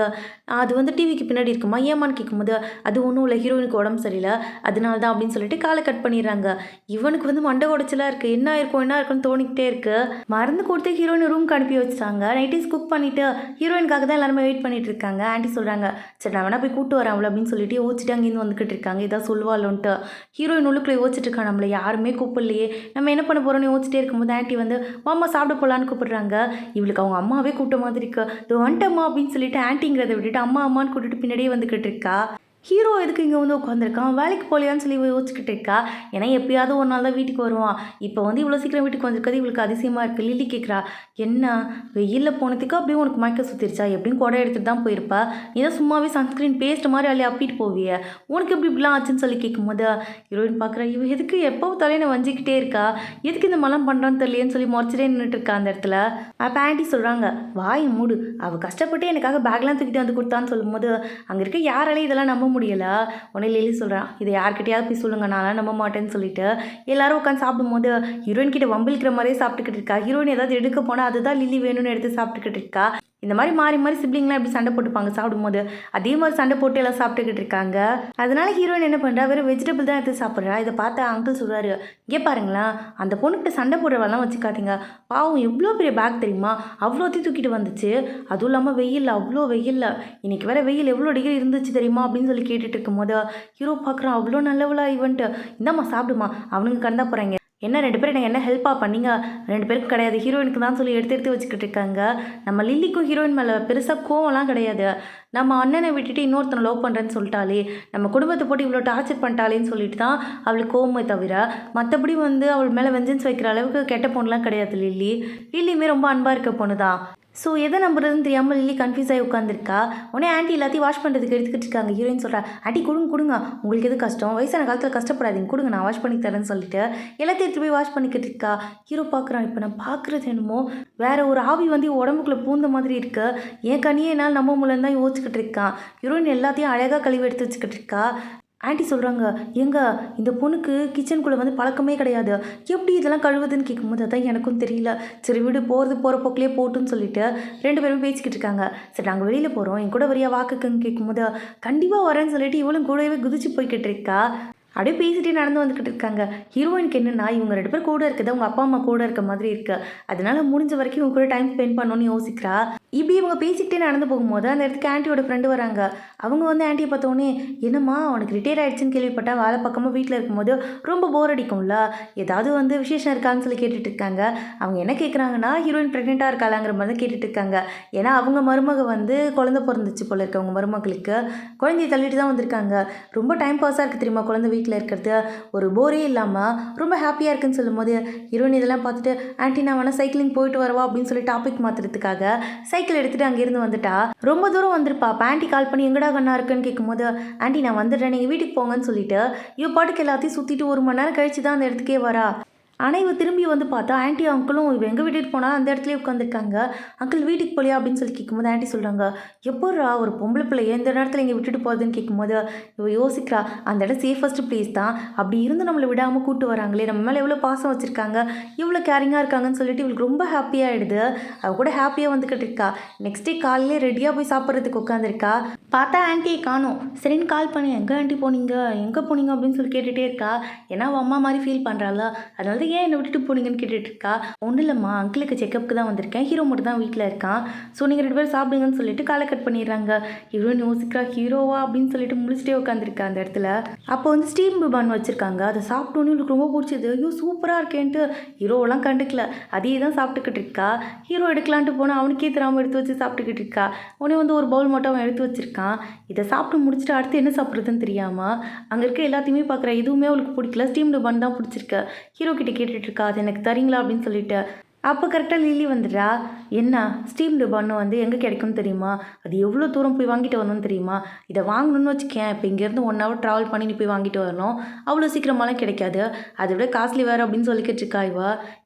அது வந்து டிவிக்கு பின்னாடி இருக்குமா ஏமான்னு கேட்கும்போது அது ஒன்றும் இல்லை ஹீரோயினுக்கு உடம்பு சரியில்லை அதனால தான் அப்படின்னு சொல்லிட்டு காலை கட் பண்ணிடுறாங்க இவனுக்கு வந்து மண்டை உடச்சலாக இருக்குது என்ன இருக்குன்னு தோணிக்கிட்டே இருக்குது மருந்து கொடுத்து ஹீரோயின் ரூம்க்கு அனுப்பி வச்சுட்டாங்க நைட்டீஸ் குக் பண்ணிவிட்டு ஹீரோயினுக்காக தான் எல்லாருமே வெயிட் பண்ணிட்டு இருக்காங்க ஆண்டி சொல்கிறாங்க சரி நான் வேணா போய் கூட்டு வரேன் அவ்வளோ அப்படின்னு சொல்லிட்டு யோசிச்சுட்டு அங்கேருந்து வந்துக்கிட்டு இருக்காங்க இதான் சொல்லுவாளோன்ட்டு ஹீரோயின் உள்ளுக்குள்ளே யோசிச்சுட்டு இருக்கா நம்மளை யாருமே கூப்பிடலையே நம்ம என்ன பண்ண போகிறோன்னு யோசிச்சிட்டே இருக்கும்போது ஆண்டி வந்து மாமா சாப்பிட போகலான்னு கூப்பிடுறாங்க இவளுக்கு அவங்க அம்மாவே கூப்பிட்ட மாதிரி இருக்கு இது வந்துட்டம்மா அப்படின்னு சொல்லிட்டு ஆண்டிங்கிறத விட்டுட்டு அம்மான்னு கூட்டிட்டு பின்னாடியே வந்துக்கிட்டு இருக்கா ஹீரோ எதுக்கு இங்கே வந்து உட்காந்துருக்கான் வேலைக்கு போகலையான்னு சொல்லி யோசிச்சுக்கிட்டு இருக்கா ஏன்னா எப்பயாவது ஒரு நாள் தான் வீட்டுக்கு வருவான் இப்போ வந்து இவ்வளோ சீக்கிரம் வீட்டுக்கு வந்திருக்காது இவளுக்கு அதிசயமாக இருக்குது லில்லி கேட்குறா என்ன வெயிலில் போனதுக்கு அப்படியே உனக்கு மயக்க சுற்றிருச்சா எப்படியும் குடை எடுத்துகிட்டு தான் போயிருப்பா ஏதோ சும்மாவே சன்ஸ்க்ரீன் பேஸ்ட் மாதிரி அள்ளி அப்பிட்டு போவிய உனக்கு எப்படி இப்படிலாம் ஆச்சுன்னு சொல்லி கேட்கும்போது ஹீரோயின் பார்க்குறா இவ எதுக்கு எப்போ தலையை வஞ்சிக்கிட்டே இருக்கா எதுக்கு இந்த மலம் பண்ணுறான்னு தெரியலேன்னு சொல்லி முறைச்சிட்டே நின்றுட்டு இருக்கா அந்த இடத்துல அப்போ ஆண்டி சொல்கிறாங்க வாய் மூடு அவள் கஷ்டப்பட்டு எனக்காக பேக்லாம் தூக்கிட்டு வந்து கொடுத்தான்னு சொல்லும்போது அங்கே இருக்க யாராலையும் இதெல்லாம் நம்ப முடியல உடனே லில்லி சொல்கிறான் இதை யார்கிட்டயாவது போய் சொல்லுங்க நான் நம்ப மாட்டேன்னு சொல்லிட்டு எல்லாரும் உட்காந்து சாப்பிடும்போது ஹீரோயின் கிட்ட வம்பிழுக்கிற மாதிரியே சாப்பிட்டுக்கிட்டு இருக்கா ஹீரோயின் ஏதாவது எடுக்க போனால் அதுதான் லில்லி வேணும்னு எடுத்து சாப்பிட்டுக்கிட்டு இருக்கா இந்த மாதிரி மாறி சிப்ளிங்லாம் எப்படி சண்டை போட்டுப்பாங்க சாப்பிடும்போது அதே மாதிரி சண்டை போட்டு எல்லாம் சாப்பிட்டுக்கிட்டு இருக்காங்க அதனால ஹீரோயின் என்ன பண்ணுறா வெறும் வெஜிடபிள் தான் எடுத்து சாப்பிட்றா இதை பார்த்து அங்கிள் சொல்கிறாரு இங்கே பாருங்களேன் அந்த பொண்ணுக்கிட்ட சண்டை போடுறவெல்லாம் வச்சுக்காதீங்க பாவம் எவ்வளோ பெரிய பேக் தெரியுமா அவ்வளோத்தையும் தூக்கிட்டு வந்துச்சு அதுவும் இல்லாமல் வெயில் அவ்வளோ வெயில் இன்னைக்கு வேற வெயில் எவ்வளோ டிகிரி இருந்துச்சு தெரியுமா அப்படின்னு சொல்லி கேட்டுட்டு இருக்கும்போது ஹீரோ பார்க்குறான் அவ்வளோ நல்லவளா இவன்ட்டு இந்தாம்மா சாப்பிடுமா அவனுங்க கண்டா போகிறாங்க என்ன 2 பேரும் எனக்கு என்ன ஹெல்ப்பாக பண்ணீங்க 2 பேருக்கு கிடையாது ஹீரோயினுக்கு தான் சொல்லி எடுத்து வச்சுக்கிட்டு இருக்காங்க நம்ம லில்லிக்கும் ஹீரோயின் மேலே பெருசாக கோவம்லாம் கிடையாது நம்ம அண்ணனை விட்டுட்டு இன்னொருத்தனை லவ் பண்ணுறேன்னு சொல்லிட்டாலே நம்ம குடும்பத்தை போட்டு இவ்வளோ டார்ச்சர் பண்ணிட்டாலேன்னு சொல்லிட்டு தான் அவளுக்கு கோவமே தவிர மற்றபடி வந்து அவள் மேலே வெஞ்சன்ஸ் வைக்கிற அளவுக்கு கெட்ட பொண்ணுலாம் கிடையாது லில்லியுமே ரொம்ப அன்பாக இருக்க பொண்ணு தான் ஸோ எதை நம்புறதுன்னு தெரியாமல் லில்லி கன்ஃபியூஸ் ஆகி உட்காந்துருக்கா. உடனே ஆண்டி எல்லாத்தையும் வாஷ் பண்ணுறதுக்கு எடுத்துக்கிட்டு இருக்காங்க. ஹீரோயின் சொல்கிறா, ஆண்டி கொடுங்க கொடுங்க, உங்களுக்கு எது கஷ்டம், வயசான காலத்தில் கஷ்டப்படாதீங்க, கொடுங்க நான் வாஷ் பண்ணி தரேன்னு சொல்லிட்டு எல்லாத்தையும் எடுத்து போய் வாஷ் பண்ணிக்கிட்டு இருக்கா. ஹீரோ பார்க்குறான், இப்போ நான் பார்க்குறது என்னமோ வேற ஒரு ஆவி வந்து உடம்புக்குள்ளே பூந்த மாதிரி இருக்கு. என் கனியே என்னால் நம்ப முடியலன்னு தான் யோசிச்சுக்கிட்டு இருக்கான். ஹீரோயின் எல்லாத்தையும் அழகாக கழுவி எடுத்து வச்சுக்கிட்டு இருக்கா. ஆண்டி சொல்கிறாங்க, எங்க இந்த பொண்ணுக்கு கிச்சனுக்குள்ளே வந்து பழக்கமே கிடையாது, எப்படி இதெல்லாம் கழுவுதுன்னு கேட்கும்போது அதான் எனக்கும் தெரியல, சரி விடு போகிற போக்கிலே போட்டுன்னு சொல்லிட்டு 2 பேரும் பேசிக்கிட்டு இருக்காங்க. சரி நாங்கள் வெளியில் போகிறோம், என் கூட வரியா வாக்குக்குன்னு கேட்கும்போது கண்டிப்பாக வரேன்னு சொல்லிட்டு இவளும் கூடவே குதிச்சு போய்கிட்டு இருக்கா. அப்படியே பேசிகிட்டே நடந்து வந்துக்கிட்டு இருக்காங்க. ஹீரோயினுக்கு என்னென்னா இவங்க 2 பேர் கூட இருக்குது, அவங்க அப்பா அம்மா கூட இருக்க மாதிரி இருக்கு, அதனால முடிஞ்ச வரைக்கும் இவங்க கூட டைம் ஸ்பெண்ட் பண்ணணும்னு யோசிக்கிறா. இப்படி இவங்க பேசிக்கிட்டே நடந்து போகும்போது அந்த இடத்துக்கு ஆண்டியோட ஃப்ரெண்டு வராங்க. அவங்க வந்து ஆண்டியை பார்த்தோன்னே, என்னம்மா உனக்கு ரிட்டையர் ஆகிடுச்சின்னு கேள்விப்பட்டேன், வேலை பக்கமாக வீட்டில் இருக்கும்போது ரொம்ப போர் அடிக்கும்ல, ஏதாவது வந்து விசேஷம் இருக்கான்னு சொல்லி கேட்டுட்டு இருக்காங்க. அவங்க என்ன கேட்குறாங்கன்னா ஹீரோயின் ப்ரெக்னெண்ட்டாக இருக்காளாங்கிற மாதிரி தான் கேட்டுட்டு இருக்காங்க. ஏன்னா அவங்க மருமக வந்து குழந்தை பிறந்துச்சு போல இருக்கு, அவங்க மருமகளுக்கு குழந்தைய தள்ளிட்டு தான் வந்திருக்காங்க. ரொம்ப டைம் பாஸாக இருக்குது தெரியுமா குழந்தை வீட்டில் இருக்கிறது, ஒரு போரே இல்லாமல் ரொம்ப ஹாப்பியாக இருக்குன்னு சொல்லும்போது ஹீரோயின் இதெல்லாம் பார்த்துட்டு, ஆண்டி நான் வேணால் சைக்கிளிங் போயிட்டு வரவா அப்படின்னு சொல்லி டாபிக் மாற்றுறதுக்காக சைக்கிள் எடுத்துகிட்டு அங்கேருந்து வந்துட்டா. ரொம்ப தூரம் வந்திருப்பா. ஆண்டி கால் பண்ணி எங்கடா கண்ணா இருக்குன்னு கேட்கும்போது, ஆண்டி நான் வந்துடுறேன் நீங்கள் வீட்டுக்கு போங்கன்னு சொல்லிட்டு இவ பாட்டுக்கு எல்லாத்தையும் சுற்றிட்டு 1 மணி நேரம் கழிச்சு தான் அந்த இடத்துக்கே வரா. ஆனால் இவ திரும்பி வந்து பார்த்தா ஆண்டி அங்கிளும் இவ எங்கே விட்டுட்டு போனால் அந்த இடத்துலயே உட்காந்துருக்காங்க. அங்கிள் வீட்டுக்கு போலியா அப்படின்னு சொல்லி கேட்கும்போது ஆண்டி சொல்கிறாங்க, எப்போரா ஒரு பொம்பளை பிள்ளைய இந்த நேரத்தில் இங்கே விட்டுட்டு போகுதுன்னு கேட்கும்போது இவ யோசிக்கிறா, அந்த இடம் சேஃபஸ்ட் பிளேஸ் தான், அப்படி இருந்து நம்மளை விடாமல் கூட்டு வராங்களே, நம்ம மேலே எவ்வளோ பாசம் வச்சுருக்காங்க, எவ்வளோ கேரிங்காக இருக்காங்கன்னு சொல்லிட்டு இவளுக்கு ரொம்ப ஹாப்பியாகிடுது. அவள் கூட ஹாப்பியாக வந்துக்கிட்டு இருக்கா. நெக்ஸ்ட் டே காலையிலே ரெடியாக போய் சாப்பிட்றதுக்கு உட்காந்துருக்கா. பார்த்தா ஆண்டியை காணோம். சரின்னு கால் பண்ணி எங்கே ஆண்டி போனீங்க எங்கே போனீங்க அப்படின்னு சொல்லி கேட்டுகிட்டே இருக்கா. ஏன்னா அவள் அம்மா மாதிரி ஃபீல் பண்ணுறாள், அதனால தான் ஏன் என்னை விட்டுட்டு போனீங்கன்னு கேட்டுட்டு இருக்கா. ஒன்றும் இல்லைம்மா, அங்கிளுக்கு செக்கப்புக்கு தான் வந்திருக்கேன், ஹீரோ மட்டும் தான் வீட்டில் இருக்கான், ஸோ நீங்கள் 2 பேரும் சாப்பிடுங்கன்னு சொல்லிட்டு காலை கட் பண்ணிடுறாங்க. ஹீரோயின் யோசிக்கிறா, ஹீரோவா அப்படின்னு சொல்லிட்டு முடிச்சுட்டே உட்காந்துருக்கா அந்த இடத்துல. அப்போ வந்து ஸ்டீம் பன் வச்சுருக்காங்க, அதை சாப்பிட்டோன்னே இவளுக்கு ரொம்ப பிடிச்சது. ஐயோ சூப்பராக இருக்கேன்ட்டு ஹீரோவெல்லாம் கண்டுக்கல, அதே தான் சாப்பிட்டுக்கிட்டு இருக்கா. ஹீரோ எடுக்கலான்ட்டு போனால் அவனுக்கே தெரியாமல் எடுத்து வச்சு சாப்பிட்டுக்கிட்டு இருக்கா. உடனே வந்து ஒரு பவுல் மட்டும் அவன் எடுத்து வச்சிருக்கான். இதை சாப்பிட்டு முடிச்சுட்டு அடுத்து என்ன சாப்பிட்றதுன்னு தெரியாமல் அங்கே இருக்க எல்லாத்தையுமே பார்க்குறா. எதுவுமே அவளுக்கு பிடிக்கல, ஸ்டீம்டு பன் தான் பிடிச்சிருக்கு. ஹீரோ கிட்ட கேட்டுட்டு இருக்கா, அது எனக்கு தரீங்களா அப்படின்னு சொல்லிட்டு. அப்போ கரெக்டாக லில்லி வந்துடுறா. என்ன ஸ்டீம்டு பன்னு வந்து எங்கே கிடைக்கும்னு தெரியுமா, அது எவ்வளோ தூரம் போய் வாங்கிட்டு வரணும்னு தெரியுமா, இதை வாங்கணும்னு வச்சுக்கேன் இப்போ இங்கேருந்து 1 hour ட்ராவல் பண்ணி நீ போய் வாங்கிட்டு வரணும், அவ்வளோ சீக்கிரமாலாம் கிடைக்காது, அதை விட காஸ்ட்லி வேறு அப்படின்னு சொல்லிக்கிட்டு இருக்கா இவ.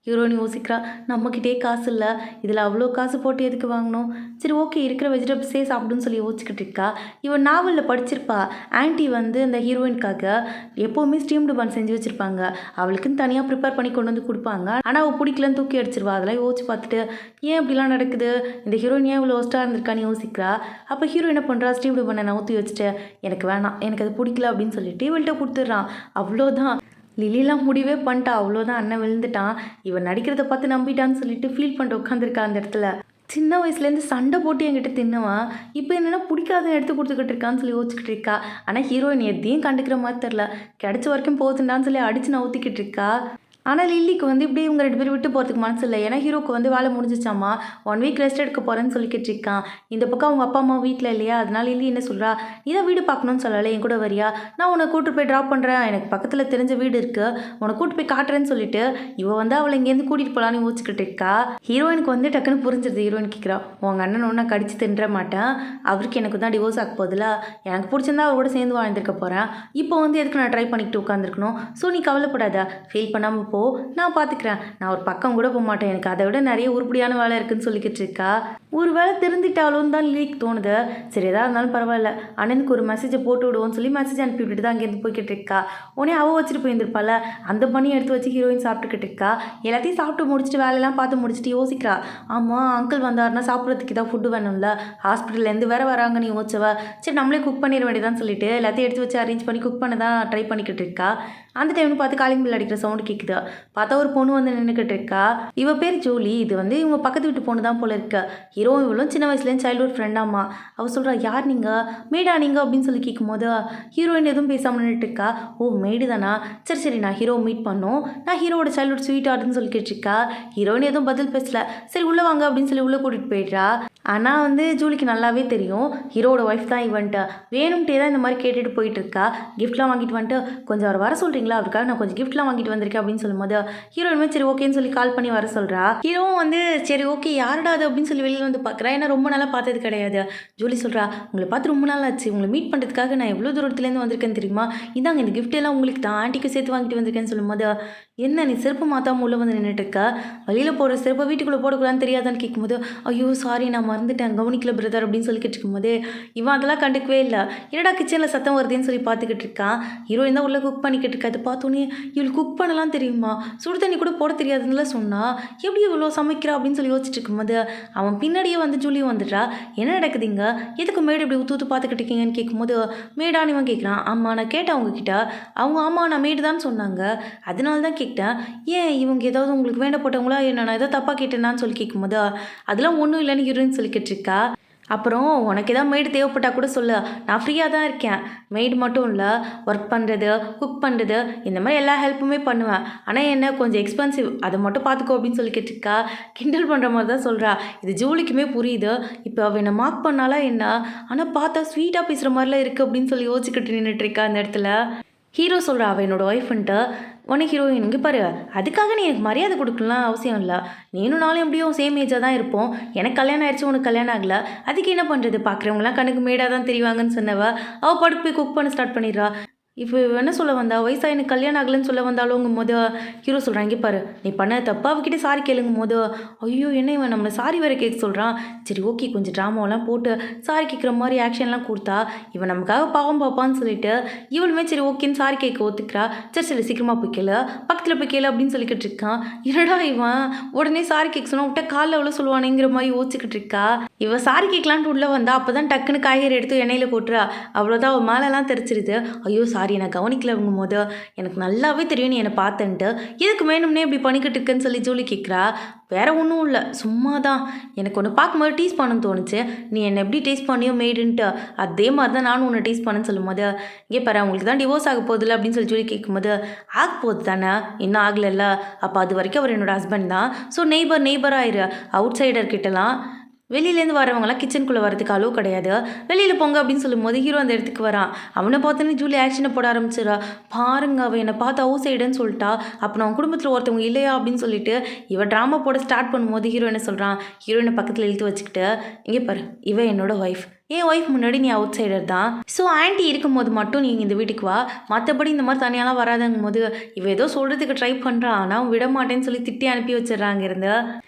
ஹீரோயின் யோசிக்கிறா, நம்மக்கிட்டே காசு இல்லை, இதில் அவ்வளோ காசு போட்டு எதுக்கு வாங்கணும், சரி ஓகே இருக்கிற வெஜிடபிள்ஸே சாப்பிடுன்னு சொல்லி யோசிச்சுக்கிட்டு இருக்கா. இவன் நாவலில் படிச்சிருப்பா, ஆன்ட்டி வந்து இந்த ஹீரோயினுக்காக எப்போவுமே ஸ்டீம்டு பன் செஞ்சு வச்சுருப்பாங்க, அவளுக்குன்னு தனியாக ப்ரிப்பேர் பண்ணி கொண்டு வந்து கொடுப்பாங்க, ஆனால் அவள் பிடிக்கலன்னு தூக்கி அடிச்சிருவா. அதெல்லாம் யோசிச்சு பார்த்துட்டு ஏன் இப்படிலாம் நடக்குது, இந்த ஹீரோயின் ஏன் இவ்வளோ ஒஸ்ட்டாக இருந்திருக்கான்னு யோசிக்கிறா. அப்போ ஹீரோ என்ன பண்ணுறா, ஸ்டீவ்டு பண்ண நான் ஊற்றி வச்சுட்டு எனக்கு வேணாம் எனக்கு அது பிடிக்கல அப்படின்னு சொல்லிட்டு இவள்கிட்ட கொடுத்துட்றான். அவ்வளோதான், லிலிலாம் முடிவே பண்ணிட்டா. அவ்வளோதான், அண்ணன் விழுந்துட்டான், இவன் நடிக்கிறத பார்த்து நம்பிட்டான்னு சொல்லிட்டு ஃபீல் பண்ணிட்டு உட்காந்துருக்கா அந்த இடத்துல. சின்ன வயசுலேருந்து சண்டை போட்டு என்கிட்ட தின்னுவான், இப்போ என்னென்னா பிடிக்காதுன்னு எடுத்து கொடுத்துக்கிட்டு இருக்கான்னு சொல்லி யோசிச்சுக்கிட்டு இருக்கா. ஆனால் ஹீரோயின் எதையும் கண்டுக்கிற மாதிரி தெரில, கிடைச்ச வரைக்கும் போகுதுண்டான்னு சொல்லி அடித்து நான் ஊற்றிக்கிட்டு இருக்கா. ஆனால் லில்லிக்கு வந்து இப்படியே இவங்க 2 பேரும் விட்டு போகிறதுக்கு மனசு இல்லை. ஏன்னா ஹீரோக்கு வந்து வேலை முடிஞ்சிச்சாமா, 1 வீக் ரெஸ்ட் எடுக்க போகிறேன்னு சொல்லிக்கிட்டு இருக்கான். இந்த பக்கம் அவங்க அப்பா அம்மா வீட்டில் இல்லையா, அதனால லில்லி என்ன சொல்கிறா, நீ தான் வீடு பார்க்கணும்னு சொல்லலை, என் கூட வரியா, நான் உன்னை கூட்டு போய் ட்ராப் பண்ணுறேன், எனக்கு பக்கத்தில் தெரிஞ்ச வீடு இருக்குது, உன்னை கூட்டு போய் காட்டுறேன்னு சொல்லிட்டு இவள் வந்து அவளை இங்கேருந்து கூட்டிகிட்டு போகலான்னு யோசிச்சுக்கிட்டு இருக்கா. ஹீரோயினுக்கு வந்து டக்குன்னு புரிஞ்சிருது. ஹீரோயின் கேட்குறா, உங்கள் அண்ணன் ஒன்றா கடிச்சு தின்ற மாட்டேன், அவருக்கு எனக்கு தான் டிவோர்ஸ் ஆக போதில்ல, எனக்கு பிடிச்சிருந்தா அவர் கூட சேர்ந்து வாழ்ந்துருக்க போகிறேன், இப்போ வந்து எதுக்கு நான் ட்ரை பண்ணிக்கிட்டு உட்காந்துருக்கணும், ஸோ நீ கவலைப்படாத, ஃபீல் பண்ணாமல் போ, நான் பார்த்துக்கிறேன், நான் ஒரு பக்கம் கூட போக மாட்டேன், எனக்கு அதை விட நிறைய உருப்படியான வேலை இருக்குன்னு சொல்லிக்கிட்டு இருக்கா. ஒரு வேலை திருந்திட்டாலும் தான் லில்லிக்கு தோணுது. சரி எதாக இருந்தாலும் பரவாயில்ல, அண்ணனுக்கு ஒரு மெசேஜை போட்டு விடுவோன்னு சொல்லி மெசேஜ் அனுப்பி விட்டுட்டு தான் அங்கேருந்து போய்கிட்டு இருக்கா. உடனே அவள் வச்சுட்டு போயிருந்திருப்பாள், அந்த பண்ணி எடுத்து வச்சு ஹீரோயின் சாப்பிட்டுக்கிட்டு இருக்கா. எல்லாத்தையும் சாப்பிட்டு முடிச்சுட்டு வேலையெல்லாம் பார்த்து முடிச்சுட்டு யோசிக்கிறா, ஆமாம் அங்கிள் வந்தாருன்னா சாப்பிட்றதுக்கு தான் ஃபுட்டு வேணும்ல, ஹாஸ்பிட்டல்லேருந்து வேறு வராங்கன்னு யோசிச்சவ, சரி நம்மளே குக் பண்ணிட வேண்டியதான்னு சொல்லிட்டு எல்லாத்தையும் எடுத்து வச்சு அரேஞ்ச் பண்ணி குக் பண்ண தான் ட்ரை பண்ணிக்கிட்டு இருக்கா. அந்த டைம்னு பார்த்து காலிங் பில் அடிக்கிற சவுண்டு கேட்குது. பார்த்தா ஒரு பொண்ணு வந்து நின்றுக்கிட்டு இருக்கா. இவ பேர் ஜோலி, இது வந்து இவங்க பக்கத்து வீட்டு பொண்ணு தான் போல இருக்கு. ஹீரோ இவளும் சின்ன வயசுலேருந்து சைல்ட்ஹுட் ஃப்ரெண்டாமா. அவள் சொல்கிறா, யார் நீங்கள், மேடா நீங்கள் அப்படின்னு சொல்லி கேட்கும்போது ஹீரோயின் எதுவும் பேசாமல் நின்றுட்டு இருக்கா. ஓ மேடு தானா, சரி சரி நான் ஹீரோ மீட் பண்ணோம், நான் ஹீரோட சைல்ட்ஹுட் ஸ்வீட் ஆர்ட்னு சொல்லிக்கிட்டு இருக்கா. ஹீரோயின் எதுவும் பதில் பேசல. சரி உள்ளே வாங்க அப்படின்னு சொல்லி உள்ளே கூட்டிகிட்டு போயிடுறா. ஆனால் வந்து ஜூலிக்கு நல்லாவே தெரியும் ஹீரோட ஒய்ஃப் தான் இவன்ட்டு வேணும்ட்டே தான் இந்த மாதிரி கேட்டுட்டு போயிட்டு இருக்கா. கிஃப்ட்லாம் வாங்கிட்டு வந்துட்டு கொஞ்சம் அவர் வர சொல்கிறீங்க வரீங்களா, அவருக்காக நான் கொஞ்சம் கிஃப்ட்லாம் வாங்கிட்டு வந்திருக்கேன் அப்படின்னு சொல்லும்போது ஹீரோயினுமே சரி ஓகேன்னு சொல்லி கால் பண்ணி வர சொல்கிறா. ஹீரோவும் வந்து சரி ஓகே யாருடா அது அப்படின்னு சொல்லி வெளியில் வந்து பார்க்குறா. ஏன்னா ரொம்ப நாளாக பார்த்தது கிடையாது. ஜூலி சொல்கிறா, உங்களை பார்த்து ரொம்ப நாள் ஆச்சு, உங்களை மீட் பண்ணுறதுக்காக நான் எவ்வளோ தூரத்துலேருந்து வந்திருக்கேன்னு தெரியுமா, இந்தாங்க இந்த gift எல்லாம் உங்களுக்கு தான், ஆன்ட்டிக்கு சேர்த்து வாங்கிட்டு வந்திருக்கேன்னு சொல்லும்போது என்ன நீ செருப்பு மாற்றாம உள்ளே வந்து நின்றுட்டு இருக்க, வெளியில் போகிற செருப்பை வீட்டுக்குள்ளே போடக்கூடாதுன்னு தெரியாதான்னு கேட்கும்போது ஐயோ சாரி நான் மறந்துட்டேன் கவனிக்கல பிரதர் அப்படின்னு சொல்லிக்கிட்டு இருக்கும்போது இவன் அதெல்லாம் கண்டுக்கவே இல்லை. என்னடா கிச்சனில் சத்தம் வருதுன்னு சொல்லி பார்த்துக்கிட்டு இருக்கான். ஹீரோயின் தான் உள்ளே குக் பண்ணிக்கிட்டு இருக்கா. அதை பார்த்தோன்னே இவளுக்கு குக் பண்ணலாம் தெரியுமா, சுடு தண்ணி கூட போட தெரியாதுன்னுலாம் சொன்னா, எப்படி இவ்வளோ சமைக்கிறா அப்படின்னு சொல்லி யோசிச்சுட்டு இருக்கும்போது அவன் பின்னாடியே வந்து ஜூலியும் வந்துட்டா. என்ன நடக்குதுங்க, எதுக்கு மேடு இப்படி ஊற்று ஊற்று பார்த்துக்கிட்டு இருக்கீங்கன்னு கேட்கும்போது மேடான்னு இவன் கேட்குறான். ஆமாம் நான் கேட்டேன் அவங்கக்கிட்ட, அவங்க ஆமாம் நான் மேடு தான் சொன்னாங்க, அதனால தான் கேட்டேன். ஏன் இவங்க ஏதாவது உங்களுக்கு வேண்டப்பட்டவங்களா என்ன, நான் ஏதாவது தப்பாக கேட்டேன்னான்னு சொல்லி கேட்கும்போது அதெல்லாம் ஒன்றும் இல்லைன்னு ஹீரோயின் சொல்லிக்கிட்டு இருக்கா. அப்புறம் உனக்கு ஏதாவது மெய்டு தேவைப்பட்டா கூட சொல்லு, நான் ஃப்ரீயாக தான் இருக்கேன். மெய்டு மட்டும் இல்லை, ஒர்க் பண்ணுறது, குக் பண்ணுறது, இந்த மாதிரி எல்லா ஹெல்ப்புமே பண்ணுவேன். ஆனால் என்ன கொஞ்சம் எக்ஸ்பென்சிவ், அதை மட்டும் பார்த்துக்கோ அப்படின்னு சொல்லி கேட்டிருக்கா. கிண்டல் பண்ணுற மாதிரி தான் சொல்கிறா. இது ஜூலிக்குமே புரியுது. இப்போ அவள் என்னை மார்க் பண்ணாலா என்ன, ஆனால் பார்த்தா ஸ்வீட்டாக பேசுகிற மாதிரிலாம் இருக்குது அப்படின்னு சொல்லி யோசிச்சுக்கிட்டு நின்றுட்டுருக்கா அந்த இடத்துல. ஹீரோ சொல்கிறா அவள் என்னோடய ஒய்ஃப்ன்ட்டு. உடனே ஹீரோயின் இங்கே பாரு, அதுக்காக நீ எனக்கு மரியாதை கொடுக்கலாம் அவசியம் இல்லை. நீனும் நானும் எப்படியும் சேம் ஏஜாக தான் இருப்போம். எனக்கு கல்யாணம் ஆயிடுச்சு, உனக்கு கல்யாணம் ஆகலை, அதுக்கு என்ன பண்ணுறது, பார்க்குறவங்களாம் கண்ணுக்கு மேடாக தான் தெரிவாங்கன்னு சொன்னவ அவள் படுத்து போய் குக் பண்ண ஸ்டார்ட் பண்ணிடுறா. இப்போ என்ன சொல்ல வந்தா, வயசா எனக்கு கல்யாணம் ஆகலைன்னு சொல்ல வந்தாலுங்கும் போது ஹீரோ சொல்கிறான் இங்கே பாரு நீ பண்ண தப்பா அவகிட்ட சாரி கேளுங்கும் போது ஐயோ என்ன இவன் நம்மளை சாரி வேறு கேட்க சொல்கிறான். சரி ஓகே கொஞ்சம் ட்ராமாவெல்லாம் போட்டு சாரி கேட்குற மாதிரி ஆக்ஷன்லாம் கொடுத்தா இவன் நமக்காக பாவம் பார்ப்பான்னு சொல்லிட்டு இவளுமே சரி ஓகேன்னு சாரி கேட்க ஒத்துக்கிறா. சரி சரி சீக்கிரமாக போய் கேளு, பக்கத்தில் போய் கேளு அப்படின்னு சொல்லிக்கிட்டு இருக்கான். என்னடா இவன் உடனே சாரி கேட்க சொன்னா விட்டா காலில் எவ்வளோ சொல்லுவானுங்கிற மாதிரி யோசிச்சுக்கிட்டு இருக்கா. இவன் சாரி கேட்கலான்ட்டு உள்ளே வந்தா அப்போ தான் டக்குன்னு காய்கறி எடுத்து எண்ணெயில் போட்டுறா. அவ்வளோதான் அவள் மேலெல்லாம் தெரிச்சிருது. ஐயோ சாரி நான் கவனிக்கலங்கும் போது எனக்கு நல்லாவே தெரியும் நீ என்னை பார்த்தேன்ட்டு, எதுக்கு வேணும்னே இப்படி பண்ணிக்கிட்டு இருக்கேன்னு சொல்லி ஜூலி கேட்குறா. வேற ஒன்றும் இல்லை, சும்மா தான் எனக்கு ஒன்று பார்க்கும்போது டீஸ் பண்ணணும்னு தோணுச்சு, நீ என்னை எப்படி டீஸ் பண்ணியோ மேடுன்ட்டு அதே மாதிரி தான் நானும் உன்னை டீஸ் பண்ணேன்னு சொல்லும்போது இங்கே பாரு அவங்களுக்கு தான் டிவோர்ஸ் ஆக போகுதில்ல அப்படின்னு சொல்லி ஜூலி கேட்கும்போது ஆக போகுது தானே, இன்னும் ஆகலைல்ல, அப்போ அது வரைக்கும் அவர் என்னோட ஹஸ்பண்ட் தான். ஸோ நெய்பர் ஆயிரு, அவுட் சைடர்கிட்டலாம் வெளியிலேருந்து வரவங்களாம் கிச்சனுக்குள்ளே வரதுக்கு அளவு கிடையாது, வெளியில் போங்க அப்படின்னு சொல்லும்போது ஹீரோ அந்த இடத்துக்கு வரான். அவனை பார்த்தோன்னே ஜூலி ஆக்ஷனை போட ஆரம்பிச்சிடா. பாருங்க அவன் என்னை பார்த்து அவுட் சைடுன்னு சொல்லிட்டா, அப்போ நான் குடும்பத்தில் ஒருத்தவங்க இல்லையா அப்படின்னு சொல்லிட்டு இவன் ட்ராமா போட ஸ்டார்ட் பண்ணும்போது ஹீரோ என்ன சொல்கிறான், ஹீரோயினை பக்கத்தில் இழுத்து வச்சுக்கிட்டு இங்கே பாரு இவன் என்னோட ஒய்ஃப், என் ஒய்ஃப் முன்னாடி நீ அவுட் சைடர் தான். ஸோ ஆன்ட்டி இருக்கும்போது மட்டும் நீங்கள் இந்த வீட்டுக்கு வா, மற்றபடி இந்த மாதிரி தனியாலாம் வராதுங்கும் போது இவ ஏதோ சொல்கிறதுக்கு ட்ரை பண்ணுறான், ஆனால் விட மாட்டேன்னு சொல்லி திட்டி அனுப்பி வச்சிடறாங்க இருந்து.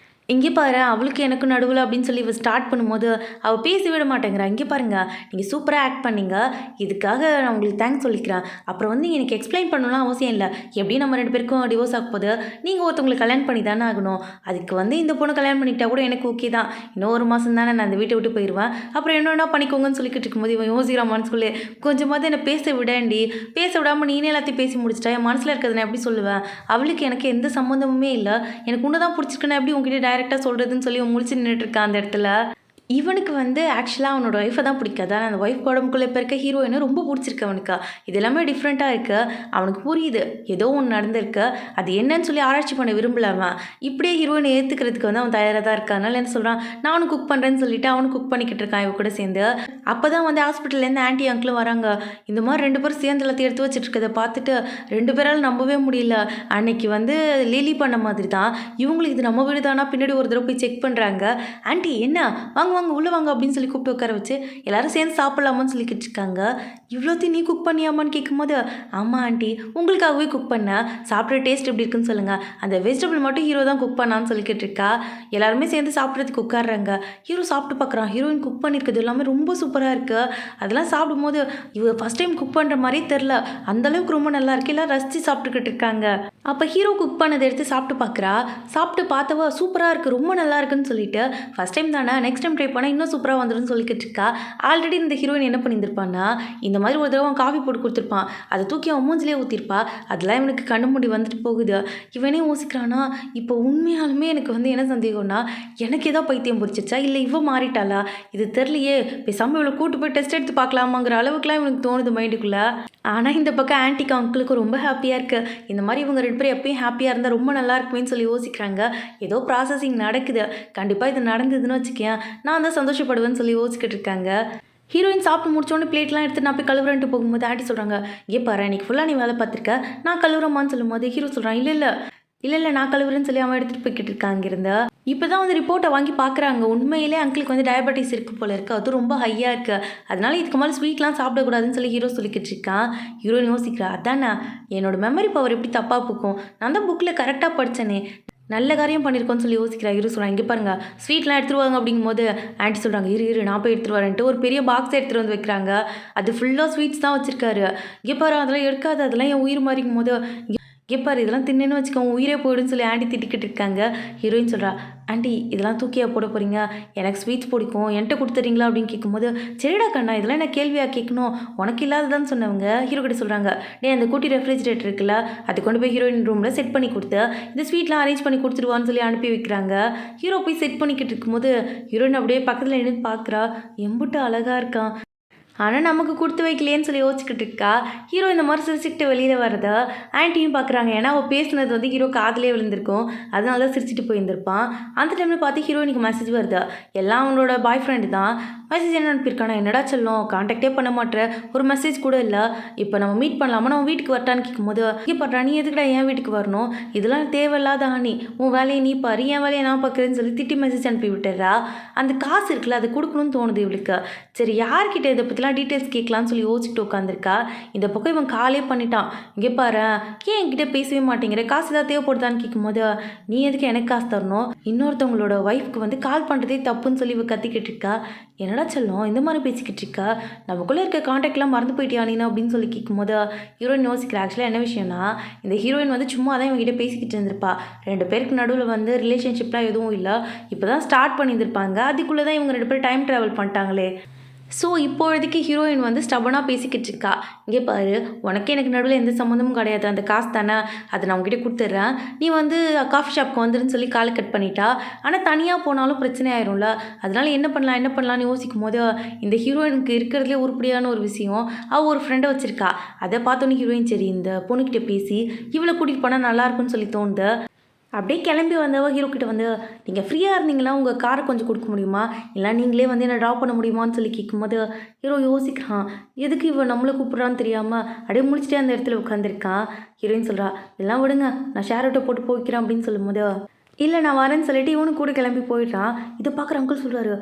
இங்கே பாரு அவளுக்கு எனக்கு நடுவில் அப்படின்னு சொல்லி இவள் ஸ்டார்ட் பண்ணும்போது அவள் பேசி விட மாட்டேங்கிறா. இங்கே பாருங்கள் நீங்கள் சூப்பராக ஆக்ட் பண்ணீங்க, இதுக்காக நான் உங்களுக்கு தேங்க்ஸ் சொல்லிக்கிறேன். அப்புறம் வந்து எனக்கு எக்ஸ்பிளைன் பண்ணணும்லாம் அவசியம் இல்லை, எப்படியும் நம்ம 2 பேருக்கும் டிவோர்ஸ் ஆக போது, நீங்கள் ஒருத்தவங்களுக்கு கல்யாணம் பண்ணி தானே ஆகணும், அதுக்கு வந்து இந்த பொண்ணு கல்யாணம் பண்ணிக்கிட்டா கூட எனக்கு ஓகே தான், இன்னும் 1 மாதம் தானே நான் அந்த வீட்டை விட்டு போயிடுவேன், அப்புறம் என்னென்னா பண்ணிக்கோங்கன்னு சொல்லிக்கிட்டு இருக்கும்போது இவன் யோசிக்கிற மனசுக்குள்ளே கொஞ்சமாவது என்னை பேச விடாண்டி, பேச விடாமல் நீனே எல்லாத்தையும் பேசி முடிச்சிட்டா, என் மனசில் இருக்கிறது நான் எப்படி சொல்லுவேன், அவளுக்கு எனக்கு எந்த சம்மந்தமுமே இல்லை, எனக்கு ஒன்று தான் பிடிச்சிருக்குன்னு எப்படி உங்ககிட்ட டைரெக்டாக சொல்கிறதுன்னு சொல்லி முழிச்சு நின்றுட்டு இருக்கான் அந்த இடத்துல. இவனுக்கு வந்து ஆக்சுவலாக அவனோட ஒய்ஃபை தான் பிடிக்காது, ஆனால் அந்த ஒய்ஃப் உடம்புக்குள்ளே இப்போ இருக்க ஹீரோயினை ரொம்ப பிடிச்சிருக்கு அவனுக்கு. இது எல்லாமே டிஃப்ரெண்ட்டாக இருக்குது, அவனுக்கு புரியுது ஏதோ ஒன்று நடந்திருக்கு, அது என்னன்னு சொல்லி ஆராய்ச்சி பண்ண விரும்பலாமா, இப்படியே ஹீரோயினை ஏற்றுக்கிறதுக்கு வந்து அவன் தயாராக தான் இருக்கான். அதனால என்ன சொல்கிறான், நானும் குக் பண்ணுறேன்னு சொல்லிட்டு அவனும் குக் பண்ணிக்கிட்டு இருக்கான் இவ கூட சேர்ந்து. அப்போ தான் வந்து ஹாஸ்பிட்டல்லேருந்து ஆன்ட்டி அங்கிளும் வராங்க. இந்த மாதிரி 2 பேரும் சேர்ந்து எல்லாத்தையும் எடுத்து வச்சுட்டு இருக்கதை பார்த்துட்டு 2 பேரால் நம்பவே முடியல. அன்னைக்கு வந்து லிலி பண்ண மாதிரி தான் இவங்களுக்கு இது நம்ம வீடு தானா பின்னாடி ஒரு தடவை போய் செக் பண்ணுறாங்க. ஆன்ட்டி என்ன வாங்க வாங்க உள்ளே வாங்க அப்படின்னு சொல்லி கூப்பிட்டு உட்கார வச்சு எல்லாரும் சேர்ந்து சாப்பிட்லாமான்னு சொல்லிக்கிட்டு இருக்காங்க. இவ்வளோத்தையும் நீ குக் பண்ணியாமான்னு கேட்கும்போது ஆமாம் ஆண்டி உங்களுக்காகவே குக் பண்ணேன், சாப்பிட்ற டேஸ்ட் எப்படி இருக்குன்னு சொல்லுங்கள், அந்த வெஜிடபிள் மட்டும் ஹீரோ தான் குக் பண்ணான்னு சொல்லிக்கிட்டு இருக்கா. எல்லாருமே சேர்ந்து சாப்பிட்றதுக்கு உட்காடுறாங்க. ஹீரோ சாப்பிட்டு பார்க்குறான், ஹீரோயின் குக் பண்ணியிருக்கிறது எல்லாமே ரொம்ப சூப்பராக இருக்குது. அதெல்லாம் சாப்பிடும்போது இவ ஃபஸ்ட் டைம் குக் பண்ணுற மாதிரியே தெரில, அந்தளவுக்கு ரொம்ப நல்லா இருக்கு, எல்லாம் ரசித்து சாப்பிட்டுக்கிட்டு இருக்காங்க. அப்போ ஹீரோ குக் பண்ணதை எடுத்து சாப்பிட்டு பார்க்குறா. சாப்பிட்டு பார்த்தவ சூப்பராக இருக்குது ரொம்ப நல்லா இருக்குன்னு சொல்லிட்டு ஃபஸ்ட் டைம் தானே நெக்ஸ்ட் டைம் ட்ரை பண்ணால் இன்னும் சூப்பராக வந்துடும் சொல்லிக்கிட்டு இருக்கா. ஆல்ரெடி இந்த ஹீரோயின் என்ன பண்ணியிருந்திருப்பான்னா இந்த மாதிரி ஒரு தடவை அவன் காஃபி போட்டு கொடுத்துருப்பான், அதை தூக்கி அவன் மூஞ்சிலே ஊற்றிருப்பா. அதெல்லாம் இவனுக்கு கண்ணு மூடி வந்துட்டு போகுது. இவனே யோசிக்கிறானா இப்போ உண்மையாலுமே எனக்கு வந்து என்ன சந்தேகம்னா எனக்கு ஏதோ பைத்தியம் பிடிச்சிச்சா இல்லை இவ மாறிட்டாளா இது தெரியலையே, பேசாமல் இவளை கூட்டு போய் டெஸ்ட் எடுத்து பார்க்கலாமாங்கிற அளவுக்குலாம் இவனுக்கு தோணுது மைண்டுக்குள்ளே. ஆனால் இந்த பக்கம் ஆன்ட்டிக்கு அங்கிளுக்கு ரொம்ப ஹாப்பியாக இருக்குது. இந்த மாதிரி இவங்க 2 பேரும் எப்பயும் ஹாப்பியாக இருந்தால் ரொம்ப நல்லா இருக்குமேன்னு சொல்லி யோசிக்கிறாங்க. ஏதோ ப்ராசஸிங் நடக்குது, கண்டிப்பாக இது நடந்ததுன்னு வச்சுக்கேன் நான் தான் சந்தோஷப்படுவேன்னு சொல்லி யோசிச்சுக்கிட்டு இருக்காங்க. ஹீரோயின் சாப்பிட்டு முடிச்சோடனே பிளேட்லாம் எடுத்து நான் போய் கழுவுறேன்ட்டு போகும்போது ஆண்டி சொல்கிறாங்க, இங்கே பாரு இன்னைக்கு ஃபுல்லாக நீ வேலை பார்த்துருக்க, நான் கழுவுறமான்னு சொல்லும்போது ஹீரோ சொல்கிறான், இல்லை நான் கழுவுறேன்னு சொல்லி அவன் எடுத்துகிட்டு போய்கிட்டு இருக்காங்க இருந்தா. இப்போ தான் வந்து ரிப்போர்ட்டை வாங்கி பார்க்குறாங்க, உண்மையிலே அங்கிளுக்கு வந்து டயபெட்டிஸ் இருக்குது போல இருக்குது, அதுவும் ரொம்ப ஹையாக இருக்குது, அதனால இதுக்கு மேலே ஸ்வீட்லாம் சாப்பிடக்கூடாதுன்னு சொல்லி ஹீரோ சொல்லிக்கிட்டு இருக்கான். ஹீரோயின் யோசிக்கிறா, அதானே என்னோட மெமரி பவர் எப்படி தப்பாக போக்கும், நான் தான் புக்கில் கரெக்டாக படித்தேனே, நல்ல காரியம் பண்ணியிருக்கோன்னு சொல்லி யோசிக்கிறா. ஹீரோ சொல்கிறாங்க, இங்கே பாருங்க ஸ்வீட்லாம் எடுத்துருவாங்க அப்படிங்கும்போது ஆண்டி சொல்கிறாங்க, இரு நான் போய் எடுத்துகிட்டு வரேன்ட்டு ஒரு பெரிய பாக்ஸ் எடுத்துகிட்டு வந்து வைக்கிறாங்க. அது ஃபுல்லாக ஸ்வீட்ஸ் தான் வச்சுருக்காரு. இங்கே பாரு அதெல்லாம் எடுக்காது, அதெல்லாம் என் உயிர் மாதிரிக்கும் போது இங்கே பாரு இதெல்லாம் தின்னுன்னு வச்சுக்கோங்க உயிரே போயிடுன்னு சொல்லி ஆண்டி திட்டிக்கிட்டு இருக்காங்க. ஹீரோயின் சொல்கிறா, ஆண்டி இதெல்லாம் தூக்கியா போட போகிறீங்க, எனக்கு ஸ்வீட்ஸ் பிடிக்கும் என்கிட்ட கொடுத்துறீங்களா அப்படின்னு கேட்கும்போது, சரிடா கண்ணா இதெல்லாம் என்ன கேள்வியாக கேட்கணும், உனக்கு இல்லாததான்னு சொன்னவங்க ஹீரோ கிட்ட சொல்கிறாங்க, அந்த குட்டி ரெஃப்ரிஜிரேட்டர் இருக்குல்ல அது கொண்டு போய் ஹீரோயின் ரூமில் செட் பண்ணி கொடுத்து இந்த ஸ்வீட்லாம் அரேஞ்ச் பண்ணி கொடுத்துருவான்னு சொல்லி அனுப்பி வைக்கிறாங்க. ஹீரோ போய் செட் பண்ணிக்கிட்டு இருக்கும்போது ஹீரோயின் அப்படியே பக்கத்தில் நின்று பார்க்குறா, எம்புட்டு அழகாக இருக்கான், ஆனால் நமக்கு கொடுத்து வைக்கலேன்னு சொல்லி யோசிச்சுக்கிட்டு இருக்கா. ஹீரோ இந்த மாதிரி சிரிச்சுக்கிட்டு வெளியில் வரதா ஆன்ட்டியும் பார்க்குறாங்க. ஏன்னா அவள் பேசுனது வந்து ஹீரோ காதிலே விழுந்திருக்கும், அதனால தான் சிரிச்சுட்டு போயிருந்திருப்பான். அந்த டைமில் பார்த்து ஹீரோயினுக்கு மெசேஜ் வருது, எல்லாம் அவனோட பாய் ஃப்ரெண்டு தான். மெசேஜ் என்ன அனுப்பியிருக்கானா, என்னடா சொல்லும் காண்டாக்டே பண்ண மாட்டேன், ஒரு மெசேஜ் கூட இல்லை, இப்போ நம்ம மீட் பண்ணலாமா, நம்ம வீட்டுக்கு வரட்டான்னு கேட்கும்போது, இங்கே பண்ணுறா நீ எதுக்குடா என் வீட்டுக்கு வரணும், இதெல்லாம் தேவையில்லாத ஆணி, உன் வேலையை நீ பாரு என் வேலையை நான் பார்க்குறேன்னு சொல்லி திட்டி மெசேஜ் அனுப்பி விட்டுறா. அந்த காசு இருக்குல்ல அதை கொடுக்கணும்னு தோணுது இவளுக்கு. சரி யார்கிட்ட இதை பற்றிலாம் டீட்டெயில்ஸ் கேட்கலான்னு சொல்லி யோசிச்சுட்டு உட்காந்துருக்கா. இந்த பக்கம் இவன் காலே பண்ணிட்டான், இங்கே பாரு ஏன் என்கிட்ட பேசவே மாட்டேங்கிற, காசு ஏதாவது தேவைப்படுதான்னு கேட்கும்போது, நீ எதுக்கு எனக்கு காசு தரணும், இன்னொருத்தவங்களோட ஒய்ஃப்க்கு வந்து கால் பண்ணுறதே தப்புன்னு சொல்லி இவ கத்திக்கிட்டு இருக்கா. என்னடா செல்லம் இந்த மாதிரி பேசிக்கிட்டு இருக்கா, நமக்குள்ளே இருக்க காண்டாக்ட்லாம் மறந்து போயிட்டியா நீனா அப்படின்னு சொல்லி கேட்கும்போது ஹீரோயின் யோசிக்கிற. ஆக்சுவலாக என்ன விஷயம்னா, இந்த ஹீரோயின் வந்து சும்மா தான் இவங்ககிட்ட பேசிக்கிட்டு இருந்திருப்பா, 2 பேருக்கு நடுவில் வந்து ரிலேஷன்ஷிப்லாம் எதுவும் இல்லை, இப்போ தான் ஸ்டார்ட் பண்ணியிருந்திருப்பாங்க, அதுக்குள்ளே தான் இவங்க 2 பேரும் டைம் ட்ராவல் பண்ணிட்டாங்களே. ஸோ இப்போதைக்கு ஹீரோயின் வந்து ஸ்டபனாக பேசிக்கிட்டு இருக்கா. இங்கே பாரு உனக்கு எனக்கு நடுவில் எந்த சம்மந்தமும் கிடையாது, அந்த காசு தானே அதை நான் உங்ககிட்ட கொடுத்துட்றேன், நீ வந்து காஃபி ஷாப்க்கு வந்துருன்னு சொல்லி கால் கட் பண்ணிட்டா. ஆனால் தனியாக போனாலும் பிரச்சனை ஆயிரும்ல, அதனால் என்ன பண்ணலாம்னு யோசிக்கும் போது இந்த ஹீரோயினுக்கு இருக்கிறதுலே உருப்படியான ஒரு விஷயம், அவள் ஒரு ஃப்ரெண்டை வச்சுருக்கா. அதை பார்த்தோன்னே ஹீரோயின் சரி இந்த பொண்ணுக்கிட்ட பேசி இவளை கூட்டிகிட்டு போனால் நல்லாயிருக்குன்னு சொல்லி தோணுது. அப்படியே கிளம்பி வந்தவ ஹீரோ கிட்ட வந்து, நீங்கள் ஃப்ரீயாக இருந்தீங்களா உங்கள் காரை கொஞ்சம் கொடுக்க முடியுமா, இல்லை நீங்களே வந்து என்னை ட்ராப் பண்ண முடியுமான்னு சொல்லி கேட்கும்போது ஹீரோ யோசிக்கிறான், எதுக்கு இவன் நம்மளை கூப்பிட்றான்னு தெரியாமல் அப்படியே முடிச்சுட்டே அந்த இடத்துல உட்காந்துருக்கான். ஹீரோயின் சொல்கிறா, எல்லாம் விடுங்க நான் ஷேர் ஆட்டோ போட்டு போய்க்கிறேன் அப்படின்னு சொல்லும்போது, இல்லை நான் வரேன்னு சொல்லிட்டு இவனு கூட கிளம்பி போயிட்டான். இதை பார்க்குற அங்கிள் சொல்கிறாரு,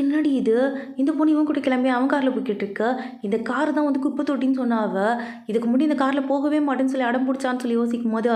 என்னடி இது, இந்த பொண்ணு இவன் கூட கிளம்பி அவன் காரில் போய்கிட்டு இருக்க, இந்த கார் தான் வந்து குப்பை தொட்டின்னு சொன்னா இதுக்கு முன்னாடி இந்த காரில் போகவே மாட்டேன்னு சொல்லி அடம் பிடிச்சான்னு சொல்லி யோசிக்கும் போது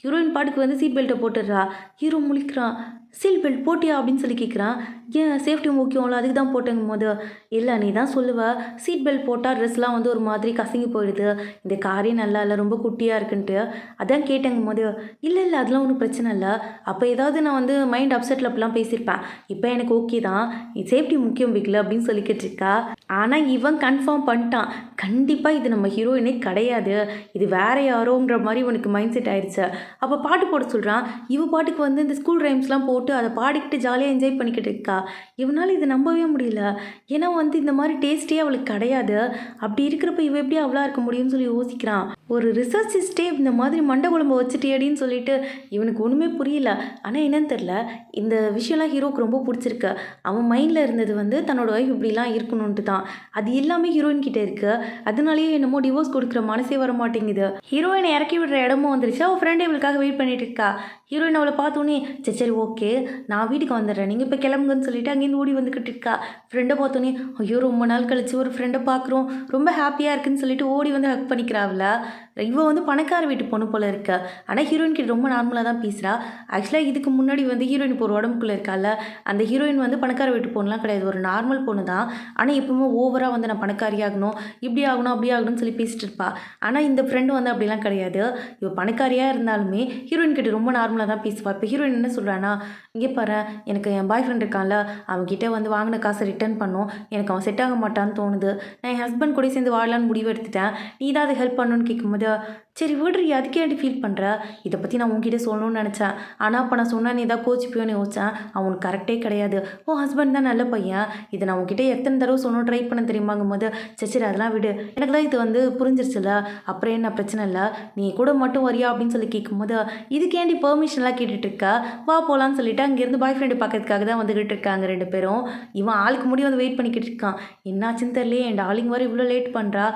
ஹீரோயின் பாட்டுக்கு வந்து சீட் பெல்ட்டை போட்டுடுறா. ஹீரோ முழிக்கிறான், சீட் பெல்ட் போட்டியா அப்படின்னு சொல்லி கேட்குறான். ஏன் சேஃப்டி முக்கியம்ல அதுக்கு தான் போட்டேங்கும் போது, இல்லை நீ தான் சொல்லுவ சீட் பெல்ட் போட்டால் ட்ரெஸ்லாம் வந்து ஒரு மாதிரி கசங்கி போயிடுது, இந்த காரே நல்லா இல்லை ரொம்ப குட்டியாக இருக்குன்ட்டு அதான் கேட்டேங்கும் போது, இல்லை அதெல்லாம் ஒன்றும் பிரச்சனை இல்லை, அப்போ ஏதாவது நான் வந்து மைண்ட் அப்செட்டில் அப்படிலாம் பேசியிருப்பேன், இப்போ எனக்கு ஓகே தான், சேஃப்டி முக்கியம் பிக்ல அப்படின்னு சொல்லிக்கிட்டு இருக்கா. ஆனால் இவன் கன்ஃபார்ம் பண்ணிட்டான், கண்டிப்பாக இது நம்ம ஹீரோயினே கிடையாது, இது வேற யாரோங்கிற மாதிரி இவனுக்கு மைண்ட் செட் ஆயிடுச்சு. அப்போ பாட்டு போட சொல்கிறான். இவ பாட்டுக்கு வந்து இந்த ஸ்கூல் ரைம்ஸ்லாம் போட்டு அதை பாடிக்கிட்டு ஜாலியாக என்ஜாய் பண்ணிக்கிட்டு இருக்கா. இவனால் இதை நம்பவே முடியல, ஏன்னா வந்து இந்த மாதிரி டேஸ்ட்டே அவளுக்கு கிடையாது, அப்படி இருக்கிறப்ப இவ எப்படி அவளாக இருக்க முடியும்னு சொல்லி யோசிக்கிறான். ஒரு ரிசர்ச்சிஸ்டே இந்த மாதிரி மண்டை குழம்பு வச்சுட்டேடின்னு சொல்லிட்டு இவனுக்கு ஒன்றுமே புரியல. ஆனால் என்னன்னு தெரில, இந்த விஷயம்லாம் ஹீரோக்கு ரொம்ப பிடிச்சிருக்கு. அவன் மைண்டில் இருந்தது வந்து தன்னோட ஒய்ஃப் இப்படிலாம் இருக்கணும்ன்ட்டு தான், அது எல்லாமே ஹீரோயின் கிட்டே இருக்குது, அதனாலேயே என்னமோ டிவோர்ஸ் கொடுக்குற மனசே வர மாட்டேங்குது. ஹீரோயினை இறக்கி விடுற இடமும் வந்துருச்சு, அவள் ஃப்ரெண்டு இவளுக்காக வெயிட் பண்ணிட்டு இருக்கா. ஹீரோயின் அவளை பார்த்தோன்னே சரி ஓகே நான் வீட்டுக்கு வந்துடுறேன் நீங்கள் இப்போ கிளம்புங்கன்னு சொல்லிட்டு அங்கேருந்து ஓடி வந்துக்கிட்டு இருக்கா. ஃப்ரெண்டை பார்த்தோன்னே ஐயோ ரொம்ப நாள் கழிச்சு ஒரு ஃப்ரெண்டை பார்க்குறோம் ரொம்ப ஹாப்பியாக இருக்குன்னு சொல்லிட்டு ஓடி வந்து ஹக் பண்ணிக்கிறாவில். இவ வந்து பணக்கார வீட்டு பொண்ணு போல இருக்க, ஆனால் ஹீரோயின் கிட்ட ரொம்ப நார்மலாக தான் பேசுகிறா. ஆக்சுவலாக இதுக்கு முன்னாடி வந்து ஹீரோயின் இப்போ ஒரு உடம்புக்குள்ளே இருக்கால, அந்த ஹீரோயின் வந்து பணக்கார வீட்டு பொண்ணுலாம் கிடையாது, ஒரு நார்மல் பொண்ணு தான். ஆனால் எப்பவுமே ஓவராக வந்து நான் பணக்காரி ஆகணும் இப்படி ஆகணும் அப்படி ஆகணும்னு சொல்லி பேசிட்டு இருப்பா. ஆனால் இந்த ஃப்ரெண்டு வந்து அப்படிலாம் கிடையாது, இவ பணக்காரியாக இருந்தாலுமே ஹீரோயின் கிட்ட ரொம்ப நார்மலாக தான் பேசுவாள். இப்போ ஹீரோயின் என்ன சொல்கிறான்னா, இங்கே பாரு எனக்கு என் பாய் ஃப்ரெண்ட் இருக்கான்ல, அவன்கிட்ட வந்து வாங்கின காசை ரிட்டர்ன் பண்ணும், எனக்கு அவன் செட் ஆக மாட்டான்னு தோணுது, நான் என் ஹஸ்பண்ட் கூட சேர்ந்து வாழலான்னு முடிவு எடுத்துட்டேன், நீ தான் அதை ஹெல்ப் பண்ணணும்னு கேட்கும்போது சரி விடுறி, அதுக்கே ஏன்டி ஃபீல் பண்ணுற? இதை பற்றி நான் உன்கிட்ட சொல்லணும்னு நினச்சேன். ஆனால் அப்போ நான் சொன்னா நீ ஏதாவது கோச்சிப்பியோன்னு யோசிச்சேன். அவனுக்கு கரெக்டே கிடையாது. உன் ஹஸ்பண்ட் தான் நல்ல பையன். இதை நான் உன்கிட்ட எத்தனை தடவை சொன்னோம் ட்ரை பண்ண தெரியுமாங்கும் போது, சரி அதெல்லாம் விடு, எனக்கு தான் இது வந்து புரிஞ்சிருச்சுல, அப்புறம் என்ன பிரச்சனை இல்லை, நீ கூட மட்டும் வரியா அப்படின்னு சொல்லி கேட்கும்போது, இதுக்கேண்டி பெர்மிஷன்லாம் கேட்டுட்டு இருக்கா, வா போகலான்னு சொல்லிட்டு அங்கேருந்து பாய் ஃப்ரெண்டு பார்க்கறதுக்காக தான் வந்துகிட்டு இருக்காங்க 2 பேரும். இவன் ஆளுக்கு முடி வந்து வெயிட் பண்ணிக்கிட்டு இருக்கான். என்னாச்சுன்னு தெரியலையே, என் டார்லிங் வர இவ்வளோ லேட் பண்ணுறா,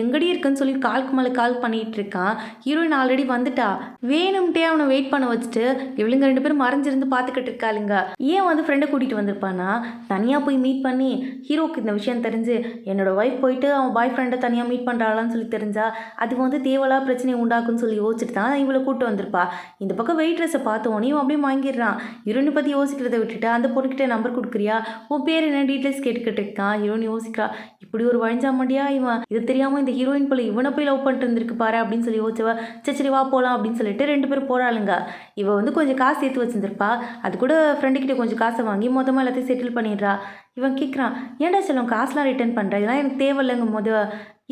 எங்கடி இருக்குன்னு சொல்லி காலுக்கு மேலே கால் பண்ணிகிட்டு இருக்கான். ஹீரோயின் ஆல்ரெடி வந்துட்டா. வேணும்ட்டே அவனை வெயிட் பண்ண வச்சுட்டு இவளுங்க 2 பேரும் மறைஞ்சிருந்து பார்த்துக்கிட்டு இருக்காளுங்க. ஏன் வந்து ஃப்ரெண்டை கூட்டிகிட்டு வந்திருப்பானா, தனியாக போய் மீட் பண்ணி ஹீரோக்கு இந்த விஷயம் தெரிஞ்சு என்னோட ஒய்ஃப் போயிட்டு அவன் பாய் ஃப்ரெண்டை தனியாக மீட் பண்ணுறாளான்னு சொல்லி தெரிஞ்சா அது வந்து தேவையில்லா பிரச்சனை உண்டாக்குன்னு சொல்லி யோசிச்சுட்டு தான் இவளை கூப்பிட்டு வந்திருப்பா. இந்த பக்கம் வெயிட்ரஸை பார்த்தோன்னே இவன் அப்படியே வாங்கிடுறான். ஹீரோயினை பற்றி யோசிக்கிறத விட்டுட்டு அந்த பொண்ணுக்கிட்ட நம்பர் கொடுக்குறியா, உன் பேர் என்ன டீட்டெயில்ஸ் கேட்டுக்கிட்டு இருக்கான். ஹீரோயின் யோசிக்கிறா, இப்படி ஒரு வழிஞ்சாமண்டியா இவன், இது தெரியாமல் இந்த ஹீரோயின் போல இவனை போய் லவ் பண்ணிட்டு இருந்திருக்கு பாரு அப்படின்னு சொல்லி யோசிச்சவ, சரி வா போகலாம் அப்படின்னு சொல்லிட்டு 2 பேரும் போகிறாளுங்க. இவ வந்து கொஞ்சம் காசு சேர்த்து வச்சுருந்துருப்பா. அது கூட ஃப்ரெண்டுக்கிட்ட கொஞ்சம் காசை வாங்கி மொத்தமாக எல்லாத்தையும் செட்டில் பண்ணிடுறா. இவன் கேட்குறான், ஏன்டா செல்லம் காசுலாம் ரிட்டர்ன் பண்ணுற, இதெல்லாம் எனக்கு தேவையில்லைங்கும் போது,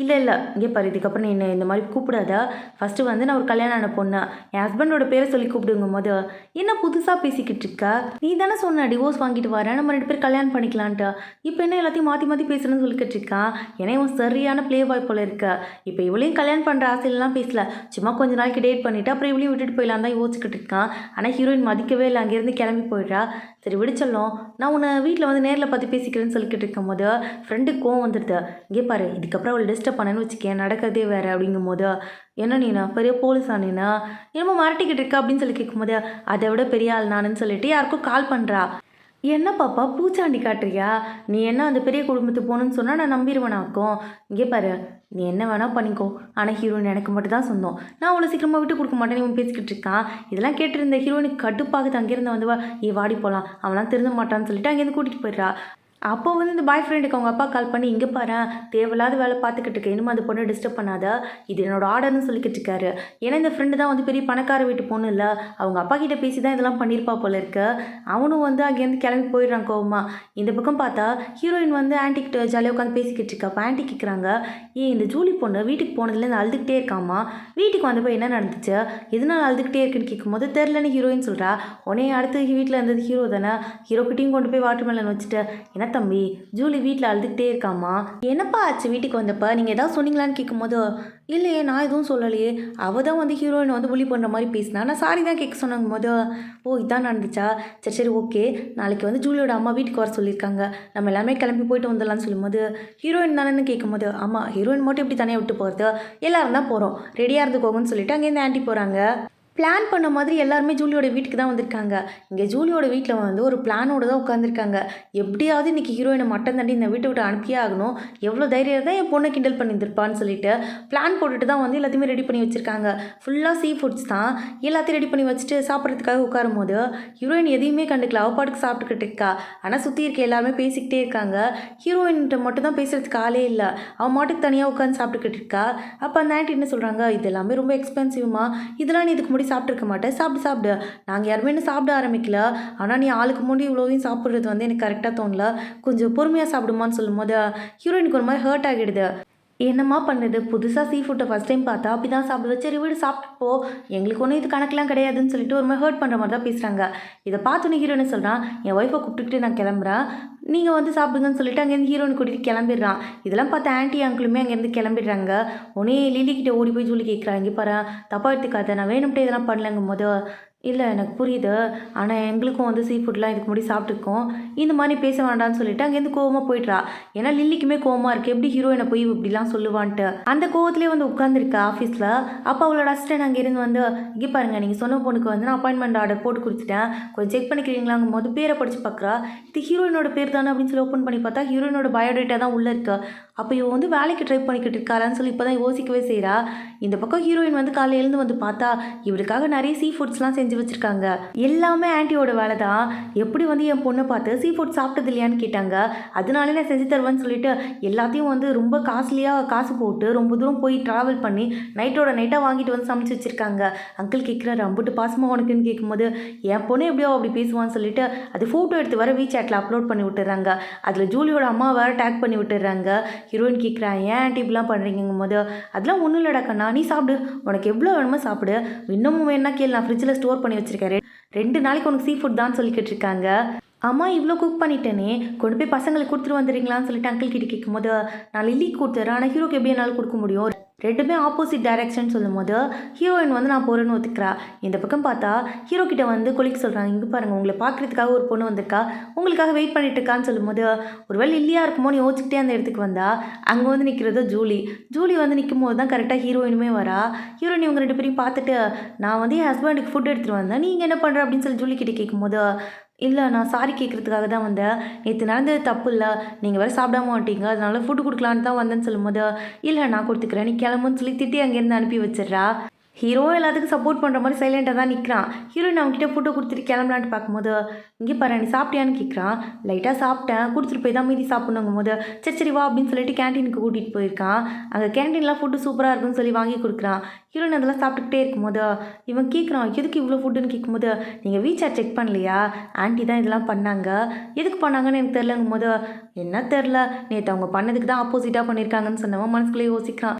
இல்லை இங்கே பாரு, இதுக்கப்புறம் நீ என்ன இந்த மாதிரி கூப்பிடாத, ஃபஸ்ட்டு வந்து நான் ஒரு கல்யாணம் ஆன பொண்ணு, என் ஹஸ்பண்டோட பேரை சொல்லி கூப்பிடுங்கும் போது, என்ன புதுசாக பேசிக்கிட்டு இருக்க, நீ தானே சொன்ன டிவோர்ஸ் வாங்கிட்டு வரேன், நம்ம 2 பேர் கல்யாணம் பண்ணிக்கலான்ட்டு, இப்போ என்ன எல்லாத்தையும் மாற்றி மாற்றி பேசுகிறேன்னு சொல்லிக்கிட்டு இருக்கான். ஏன்னா இவன் சரியான ப்ளே பாய் போல இருக்க. இப்போ இவளையும் கல்யாணம் பண்ணுற ஆசையிலலாம் பேசல, சும்மா கொஞ்ச நாளைக்கு டேட் பண்ணிவிட்டு அப்புறம் இவளையும் விட்டுட்டு போயிடலாம் தான் யோசிச்சுக்கிட்டு இருக்கான். ஆனால் ஹீரோயின் மதிக்கவே இல்லை, அங்கேருந்து கிளம்பி போயிடுறா. சரி விடிச்சலும், நான் உன்னை வீட்டில் வந்து நேரில் பார்த்து பேசிக்கிறேன்னு சொல்லிக்கிட்டு இருக்கும் போது ஃப்ரெண்டுக்கு கோவம் வந்துடுது. இங்கே பாரு, இதுக்கப்புறம் அவளை டிஸ்டர்ப் பண்ணேன்னு வச்சுக்கேன், நடக்கிறதே வேறு அப்படிங்கும் போது, என்ன நீனா பெரிய போலீஸா நீனா, என்னமோ மிரட்டிக்கிட்டு இருக்கா அப்படின்னு சொல்லி கேட்கும்போது, அதை விட பெரிய ஆள் நானுன்னு சொல்லிட்டு யாருக்கும் கால் பண்ணுறா. என்ன பாப்பா பூச்சாண்டி காட்டுறியா, நீ என்ன அந்த பெரிய குடும்பத்துக்கு போகணுன்னு சொன்னால் நான் நம்பிடுவேனாக்கும். இங்கே பாரு, நீ என்ன வேணால் பண்ணிக்கோ, ஆனால் ஹீரோயின் எனக்கு மட்டும் தான் சொந்தம், நான் அவ்வளோ சீக்கிரமாக விட்டு கொடுக்க மாட்டேன்னு இவன் பேசிக்கிட்டு இருக்கான். இதெல்லாம் கேட்டிருந்த ஹீரோயினுக்கு கடுப்பாகுது. அங்கேருந்து வந்துவா, வாடி போகலாம், அவன்லாம் திருந்த மாட்டான்னு சொல்லிட்டு அங்கேருந்து கூட்டிகிட்டு போயிடுறா. அப்போ வந்து இந்த பாய் ஃப்ரெண்டுக்கு அவங்க அப்பா கால் பண்ணி, இங்கே பாரு தேவையில்லாத வேலை பார்த்துக்கிட்டு இருக்கேன், இன்னும் அந்த பொண்ணை டிஸ்டர்ப் பண்ணாத, இது என்னோட ஆர்டர்னு சொல்லிக்கிட்டு இருக்காரு. ஏன்னா இந்த ஃப்ரெண்டு தான் வந்து பெரிய பணக்கார வீட்டு பொண்ணு இல்லை, அவங்க அப்பா கிட்டே பேசி தான் இதெல்லாம் பண்ணியிருப்பா போல இருக்கு. அவனும் வந்து அங்கேருந்து கிளம்பி போயிடுறான் கோவமா. இந்த பக்கம் பார்த்தா ஹீரோயின் வந்து ஆன்ட்டிக்கிட்ட ஜாலியாக உட்காந்து பேசிக்கிட்டு இருக்கா. அப்போ ஆன்ட்டி கேட்குறாங்க, இந்த ஜூலி பொண்ணு வீட்டுக்கு போனதுலேருந்து அழுதுகிட்டே இருக்காமா, வீட்டுக்கு வந்தப்போ என்ன நடந்துச்சு, எதனால் அழுதுகிட்டே இருக்குன்னு கேட்கும்போது தெரிலன்னு ஹீரோயின் சொல்கிறா. உடனே அடுத்து வீட்டில் இருந்தது ஹீரோ தானே, ஹீரோக்கிட்டையும் கொண்டு போய் வாட்டர் மெலன் வச்சுட்டு, என்ன தம்பி ஜூலி வீட்டில் அழுதுகிட்டே இருக்காமா, என்னப்பா ஆச்சு வீட்டுக்கு வந்தப்போ, நீங்கள் ஏதாவது சொன்னீங்களான்னு கேட்கும்போது, இல்லையே நான் எதுவும் சொல்லலையே, அவள் தான் வந்து ஹீரோயினை வந்து புலி பண்ணுற மாதிரி பேசினா, நான் சாரி தான் கேட்க சொன்னாங்கும் போது, ஓ இதான் நடந்துச்சா, சரி ஓகே, நாளைக்கு வந்து ஜூலியோட அம்மா வீட்டுக்கு வர சொல்லியிருக்காங்க, நம்ம எல்லாமே கிளம்பி போயிட்டு வந்துடலாம்னு சொல்லும்போது, ஹீரோயின் தானேன்னு கேட்கும்போது, ஆமாம் ஹீரோயின் மட்டும் இப்படி தனியாக விட்டு போகிறது, எல்லாரும் தான் போகிறோம், ரெடியாக இருந்துக்கோங்கன்னு சொல்லிட்டு அங்கேருந்து ஆன்ட்டி போகிறாங்க. பிளான் பண்ண மாதிரி எல்லாருமே ஜூலியோட வீட்டுக்கு தான் வந்திருக்காங்க. இங்கே ஜூலியோட வீட்டில் வந்து ஒரு பிளானோடு தான் உட்காந்துருக்காங்க. எப்படியாவது இன்றைக்கி ஹீரோயினை மட்டம் தண்டி இந்த வீட்டை விட்டு அனுப்பியே ஆகணும், எவ்வளோ தைரியம் தான் என் பொண்ணை கிண்டல் பண்ணியிருந்திருப்பான்னு சொல்லிட்டு பிளான் போட்டுட்டு தான் வந்து எல்லாத்தையுமே ரெடி பண்ணி வச்சுருக்காங்க. ஃபுல்லாக சீ ஃபுட்ஸ் தான், எல்லாத்தையும் ரெடி பண்ணி வச்சுட்டு சாப்பிட்றதுக்காக உட்காரும் போது ஹீரோயின் எதையுமே கண்டுக்கல, அவள் பாட்டுக்கு சாப்பிட்டுக்கிட்டு இருக்கா. ஆனால் சுற்றி இருக்க எல்லாருமே பேசிக்கிட்டே இருக்காங்க. ஹீரோயின்கிட்ட மட்டும் தான் பேசுகிறதுக்கு ஆளே இல்லை, அவன் மாட்டுக்கு தனியாக உட்காந்து சாப்பிட்டுக்கிட்டு இருக்கா. அப்போ அந்த ஆன்ட்டி என்ன சொல்கிறாங்க, இது எல்லாமே ரொம்ப எக்ஸ்பென்சிவ்மா, இதெல்லாம் நீ இதுக்கு முன்னாடி சாப்பிட்ருக்க மாட்டேன், சாப்பிடு, நாங்கள் யாருமே இன்னும் சாப்பிட ஆரம்பிக்கல, ஆனால் நீ ஆளுக்கு முன்னாடி இவ்வளோவையும் சாப்பிட்றது வந்து எனக்கு கரெக்டாக தோணல, கொஞ்சம் பொறுமையாக சாப்பிடுமான்னு சொல்லும் போது ஹீரோயினுக்கு ஒரு மாதிரி ஹர்ட் ஆகிடுது. என்னம்மா பண்ணுது, புதுசாக சீ ஃபுட்டை ஃபஸ்ட் டைம் பார்த்தா அப்படி தான் சாப்பிடுவேன், சரி வீடு சாப்பிட்டுப்போ, எங்களுக்கு ஒன்றும் இது கணக்கெலாம் கிடையாதுன்னு சொல்லிட்டு ஒரு மாதிரி ஹர்ட் பண்ணுற மாதிரி தான் பேசுகிறாங்க. இதை பார்த்தோன்னே ஹீரோன்னு சொல்கிறான், என் ஒய்ஃபை கூப்பிட்டுக்கிட்டு நான் கிளம்புறேன், நீங்கள் வந்து சாப்பிடுங்கன்னு சொல்லிட்டு அங்கேருந்து ஹீரோயின் கூட்டிகிட்டு கிளம்பிடுறான். இதெல்லாம் பார்த்து ஆன்ட்டி அங்கிளுமே அங்கேருந்து கிளம்பிடுறாங்க. உடனே லிலி கிட்டே ஓடி போய் ஜூலி கேட்குறாங்க, இங்கே பாரு தப்பாக எடுத்துக்காத, நான் வேணும்ட்டே இதெல்லாம் பண்ணலங்கும் போது, இல்லை எனக்கு புரியுது, ஆனால் எங்களுக்கும் வந்து சீ ஃபுட்லாம் இதுக்கு முன்னாடி சாப்பிட்ருக்கோம், இந்த மாதிரி பேச வேண்டாம்னு சொல்லிட்டு அங்கேருந்து கோவமாக போய்ட்றா. ஏன்னா லில்லிக்குமே கோவமாக இருக்குது, எப்படி ஹீரோயினை போய் இப்படிலாம் சொல்லுவான்ட்டு அந்த கோவத்திலே வந்து உட்காந்துருக்கா ஆஃபீஸில். அப்போ அவளோட அசிஸ்டன்ட் அங்கேருந்து வந்து, இங்கே பாருங்கள் நீங்கள் சொன்ன பொண்ணுக்கு வந்து நான் அப்பாயின்மெண்ட் ஆர்டர் போட்டு கொடுத்துட்டேன், கொஞ்சம் செக் பண்ணிக்கிறீங்களாங்கும் போது பேரை படித்து பார்க்குறா. இது ஹீரோயினோட பேர் தானே அப்படின்னு சொல்லி ஓப்பன் பண்ணி பார்த்தா ஹீரோயினோட பயோடேட்டா தான் உள்ளே இருக்கு. அப்போ இவன் வந்து வேலைக்கு ட்ரை பண்ணிக்கிட்டு இருக்காளான்னு சொல்லி இப்போ தான் யோசிக்கவே செய்கிறா. இந்த பக்கம் ஹீரோயின் வந்து காலையில் எழுந்து வந்து பார்த்தா இவருக்காக நிறைய சீ ஃபுட்ஸ்லாம் செஞ்சு வச்சுருக்காங்க. எல்லாமே ஆன்ட்டியோட வேலை தான். எப்படி வந்து என் பொண்ணை பார்த்து சீ ஃபுட் சாப்பிட்டது இல்லையான்னு கேட்டாங்க. அதனாலே நான் செஞ்சு தருவேன்னு சொல்லிட்டு எல்லாத்தையும் வந்து ரொம்ப காஸ்ட்லியாக காசு போட்டு ரொம்ப தூரம் போய் ட்ராவல் பண்ணி நைட்டோட நைட்டாக வாங்கிட்டு வந்து சமைச்சு வச்சுருக்காங்க. அங்கிள் கேட்குறாரு, அம்புட்டு பாசமாக உனக்குன்னு கேட்கும்போது, என் பொண்ணு எப்படியோ அப்படி பேசுவான்னு சொல்லிட்டு அது ஃபோட்டோ எடுத்து வர WeChatல அப்லோட் பண்ணி விட்டுறாங்க. அதில் ஜூலியோட அம்மா வேறு டேக் பண்ணி விட்டுறாங்க. ஹீரோயின் கேட்குறா, ஏன் ஆண்டி இப்படிலாம் பண்ணுறீங்கும் போது, அதெல்லாம் ஒன்றும் இல்லடா கண்ணா, நீ சாப்பிடு, உனக்கு எவ்வளோ வேணுமோ சாப்பிடு, இன்னமும் வேணா கேளு, நான் ஃப்ரிட்ஜில் ஸ்டோர் பண்ணி வச்சிருக்கேன், 2 நாளைக்கு உனக்கு சீ ஃபுட் தான் சொல்லிக்கிட்டு இருக்காங்க. அம்மா இவ்வளோ குக் பண்ணிட்டேனே, கொண்டு போய் பசங்களுக்கு கொடுத்துட்டு வந்துடுறீங்களான்னு சொல்லிட்டு அங்கிள் கிட்ட கேட்கும்போது, நான் லில்லிக்கு கொடுத்துட்றேன், ஆனால் ஹீரோக்கு எப்படி என்னால் கொடுக்க முடியும், ரெண்டுமே ஆப்போசிட் டைரக்ஷன் சொல்லும்போது ஹீரோயின் வந்து நான் போகிறேன்னு ஒத்துக்கிறா. இந்த பக்கம் பார்த்தா ஹீரோ கிட்ட வந்து கொலிக்கு சொல்கிறாங்க, இங்கே பாருங்கள் உங்களை பார்க்குறதுக்காக ஒரு பொண்ணு வந்திருக்கா, உங்களுக்காக வெயிட் பண்ணிட்டு இருக்கான்னு சொல்லும்போது, ஒருவேளை லில்லியாக இருக்குமோன்னு யோசிச்சுக்கிட்டே அந்த இடத்துக்கு வந்தா, அங்கே வந்து நிற்கிறது ஜூலி. ஜூலி வந்து நிற்கும் போது தான் கரெக்டாக ஹீரோயினுமே வரா. ஹீரோயின் இவங்க 2 பேரையும் பார்த்துட்டு, நான் வந்து என் ஹஸ்பண்டுக்கு ஃபுட் எடுத்துகிட்டு வந்தேன், நீங்கள் என்ன பண்ணுற அப்படின்னு சொல்லி ஜூலி கிட்ட கேட்கும்போது, இல்லை நான் சாரி கேட்குறதுக்காக தான் வந்தேன், நேற்று நடந்தது தப்பு இல்லை, நீங்கள் வேறு சாப்பிடாம மாட்டீங்க, அதனால ஃபுட்டு கொடுக்கலான்னு தான் வந்தேன்னு சொல்லும்போது, இல்லை நான் கொடுத்துக்கிறேன், நீ கிளம்புன்னு சொல்லி திட்டி அங்கேருந்து அனுப்பி வச்சிடுறா. ஹீரோ எல்லாத்துக்கும் சப்போர்ட் பண்ணுற மாதிரி சைலண்ட்டாக தான் நிற்கிறான். ஹீரோயின் அவங்ககிட்ட ஃபுட்டை கொடுத்துட்டு கிளம்பலான்ட்டு பார்க்கும்போது, இங்கே பாரு நீ சாப்பிட்டியான்னு கேட்குறான். லைட்டாக சாப்பிட்டேன், கொடுத்துட்டு போய் தான் மீதி சாப்பிட்ணுங்கும் போது, சரி வா அப்படின்னு சொல்லிட்டு கேன்டீனுக்கு கூட்டிகிட்டு போயிருக்கான். அங்கே கேன்டீன்லாம் ஃபுட்டு சூப்பராக இருக்குன்னு சொல்லி வாங்கி கொடுக்குறான். ஹீரோயின் அதெல்லாம் சாப்பிட்டுக்கிட்டே இருக்கும்போது இவன் கேட்குறான், எதுக்கு இவ்வளோ ஃபுட்டுன்னு கேட்கும்போது, நீங்கள் வீசாட் செக் பண்ணலையா, ஆண்டி தான் இதெல்லாம் பண்ணாங்க, எதுக்கு பண்ணாங்கன்னு எனக்கு தெரிலங்கும் போது, என்ன தெரில, நேற்று அவங்க பண்ணதுக்கு தான் ஆப்போசிட்டாக பண்ணியிருக்காங்கன்னு சொன்னவன் மனசுக்குள்ளே யோசிக்கிறான்.